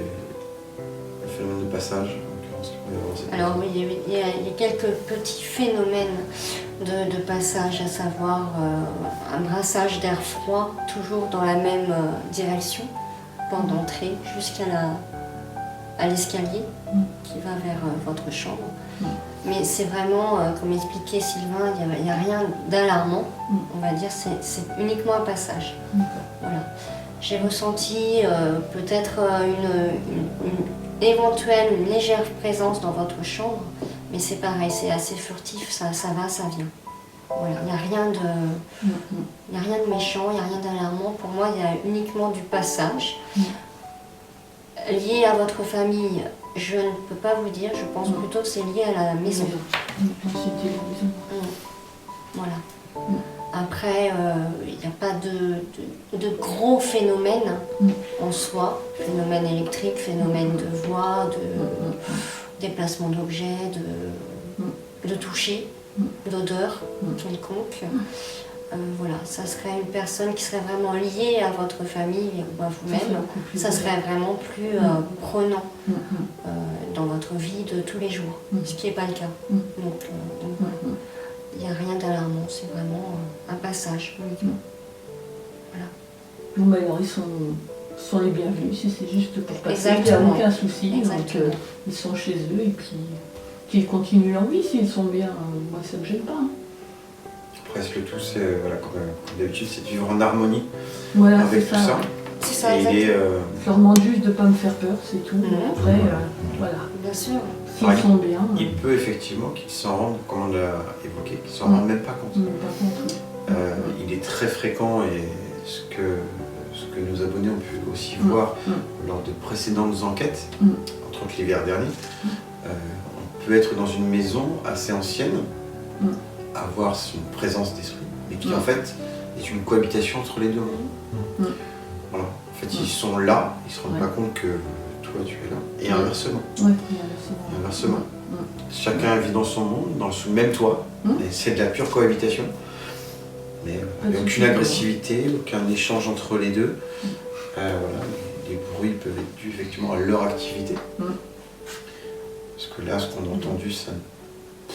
Speaker 3: phénomène de passage.
Speaker 6: Alors oui, il y a quelques petits phénomènes de passage, à savoir un brassage d'air froid, toujours dans la même direction, porte d'entrée, jusqu'à l'escalier qui va vers votre chambre. Mais c'est vraiment, comme expliquait Sylvain, il n'y a rien d'alarmant, on va dire, c'est uniquement un passage. Voilà. J'ai ressenti peut-être une légère présence dans votre chambre, mais c'est pareil, c'est assez furtif, ça va, ça vient. Voilà, il n'y a rien de méchant, il n'y a rien d'alarmant. Pour moi, il y a uniquement du passage. Lié à votre famille, je ne peux pas vous dire, je pense plutôt que c'est lié à la maison. Voilà. Après, il n'y a pas de gros phénomènes en soi, phénomène électrique, phénomène de voix, de déplacement d'objets, de toucher, d'odeur quelconque. Voilà, ça serait une personne qui serait vraiment liée à votre famille ou à vous-même. Ça serait vraiment plus prenant dans votre vie de tous les jours, ce qui n'est pas le cas. Donc il n'y a rien d'alarmant, c'est vraiment un passage uniquement. Voilà.
Speaker 4: Bon, ben alors ils sont les bienvenus, si c'est juste pour passer, il n'y a
Speaker 6: Exactement.
Speaker 4: aucun souci.
Speaker 6: Exactement.
Speaker 4: Donc ils sont chez eux et puis qu'ils continuent leur vie s'ils sont bien, moi ça ne me gêne pas.
Speaker 3: Presque tout, c'est voilà, comme d'habitude, c'est de vivre en harmonie
Speaker 4: Voilà,
Speaker 3: avec
Speaker 4: c'est
Speaker 3: tout
Speaker 4: ça.
Speaker 3: ça.
Speaker 6: C'est ça,
Speaker 3: Et il est,
Speaker 6: exactement.
Speaker 4: Je leur demande juste de ne pas me faire peur, c'est tout.
Speaker 6: Mhm.
Speaker 4: Après, voilà.
Speaker 6: Bien sûr.
Speaker 4: S'ils sont bien,
Speaker 3: Il peut effectivement qu'ils s'en rendent, comme on l'a évoqué, qu'ils s'en rendent même pas compte.
Speaker 4: par contre,
Speaker 3: Il est très fréquent et ce que nos abonnés ont pu aussi voir lors de précédentes enquêtes, entre autres l'hiver dernier, on peut être dans une maison assez ancienne, avoir une présence d'esprit, mais qui en fait est une cohabitation entre les deux mondes. Voilà. En fait, ils sont là, ils se rendent pas compte que toi tu es là, et inversement. Et inversement. Chacun vit dans son monde, sous le même toit, et c'est de la pure cohabitation. Mais aucune agressivité, aucun échange entre les deux. Voilà, les bruits peuvent être dus effectivement à leur activité. Parce que là, ce qu'on a entendu, ça ne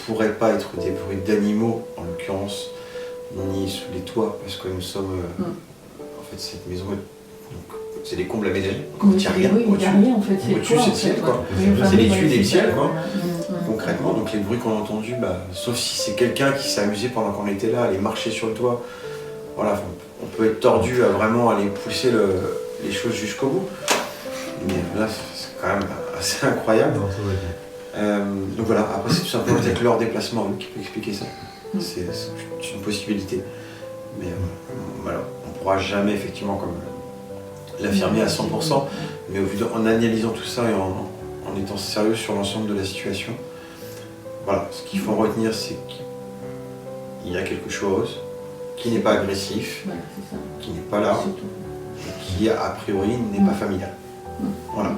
Speaker 3: pourrait pas être des bruits d'animaux, en l'occurrence, ni sous les toits, parce que nous sommes. En fait, cette maison, c'est des combles aménagés. Donc, il n'y a rien
Speaker 4: au-dessus. En fait,
Speaker 3: au-dessus, c'est le ciel, quoi. C'est les tuiles et le ciel, quoi. Concrètement, donc les bruits qu'on a entendus, sauf si c'est quelqu'un qui s'est amusé pendant qu'on était là, aller marcher sur le toit, voilà, on peut être tordu à vraiment aller pousser les choses jusqu'au bout. Mais là, c'est quand même assez incroyable. Donc voilà, après c'est tout simplement peut-être leur déplacement qui peut expliquer ça. C'est une possibilité. Mais voilà, on ne pourra jamais effectivement comme l'affirmer à 100%, mais en analysant tout ça et en étant sérieux sur l'ensemble de la situation, voilà, ce qu'il faut retenir, c'est qu'il y a quelque chose qui n'est pas agressif, qui n'est pas là, et qui a priori n'est pas familial. Voilà.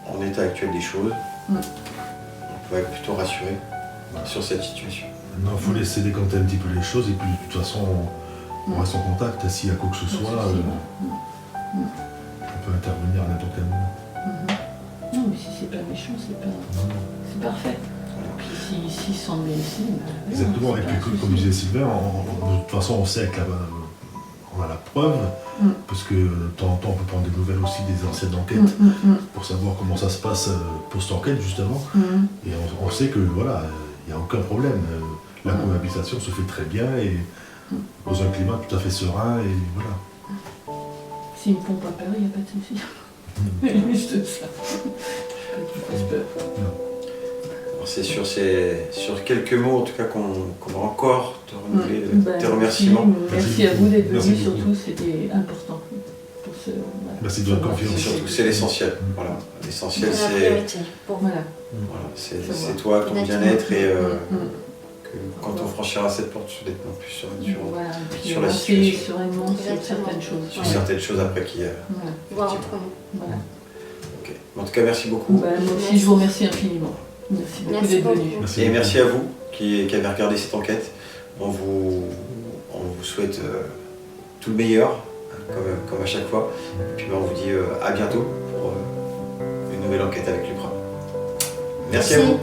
Speaker 3: En état actuel des choses, on peut être plutôt rassuré sur cette situation.
Speaker 5: Non, il faut laisser décanter un petit peu les choses et puis de toute façon on reste en contact. S'il y a quoi que ce soit, on peut intervenir à n'importe quel moment.
Speaker 4: Non, mais si c'est pas méchant, c'est parfait. Puis s'ils sont bien ici,
Speaker 5: exactement. Et puis comme disait Sylvain, de toute façon on sait qu'on a la preuve, parce que de temps en temps on peut prendre des nouvelles aussi des anciennes enquêtes pour savoir comment ça se passe post-enquête justement. Et on sait que voilà, il n'y a aucun problème. La cohabitation se fait très bien et dans un climat tout à fait serein et voilà.
Speaker 4: S'ils ne font pas peur, il n'y a pas de souci. Juste ça. Pas qu'ils fassent peur.
Speaker 3: C'est sur quelques mots en tout cas qu'on va encore te renouveler tes remerciements.
Speaker 4: Merci à vous d'être venus, surtout c'était important pour ce. Voilà.
Speaker 5: Merci de votre confiance.
Speaker 3: C'est l'essentiel. Voilà. L'essentiel c'est toi, ton bien-être et que quand on franchira cette porte, d'être non plus sur la situation.
Speaker 4: Sereinement sur certaines choses.
Speaker 3: Sur certaines choses après qui.
Speaker 6: Voir entre nous.
Speaker 4: Voilà.
Speaker 3: Okay. En tout cas, merci beaucoup.
Speaker 4: Moi aussi, je vous remercie infiniment. Merci beaucoup d'être venu.
Speaker 3: Et merci à vous qui avez regardé cette enquête. On vous souhaite tout le meilleur, comme à chaque fois. Et puis on vous dit à bientôt pour une nouvelle enquête avec l'UPRA. Merci à vous.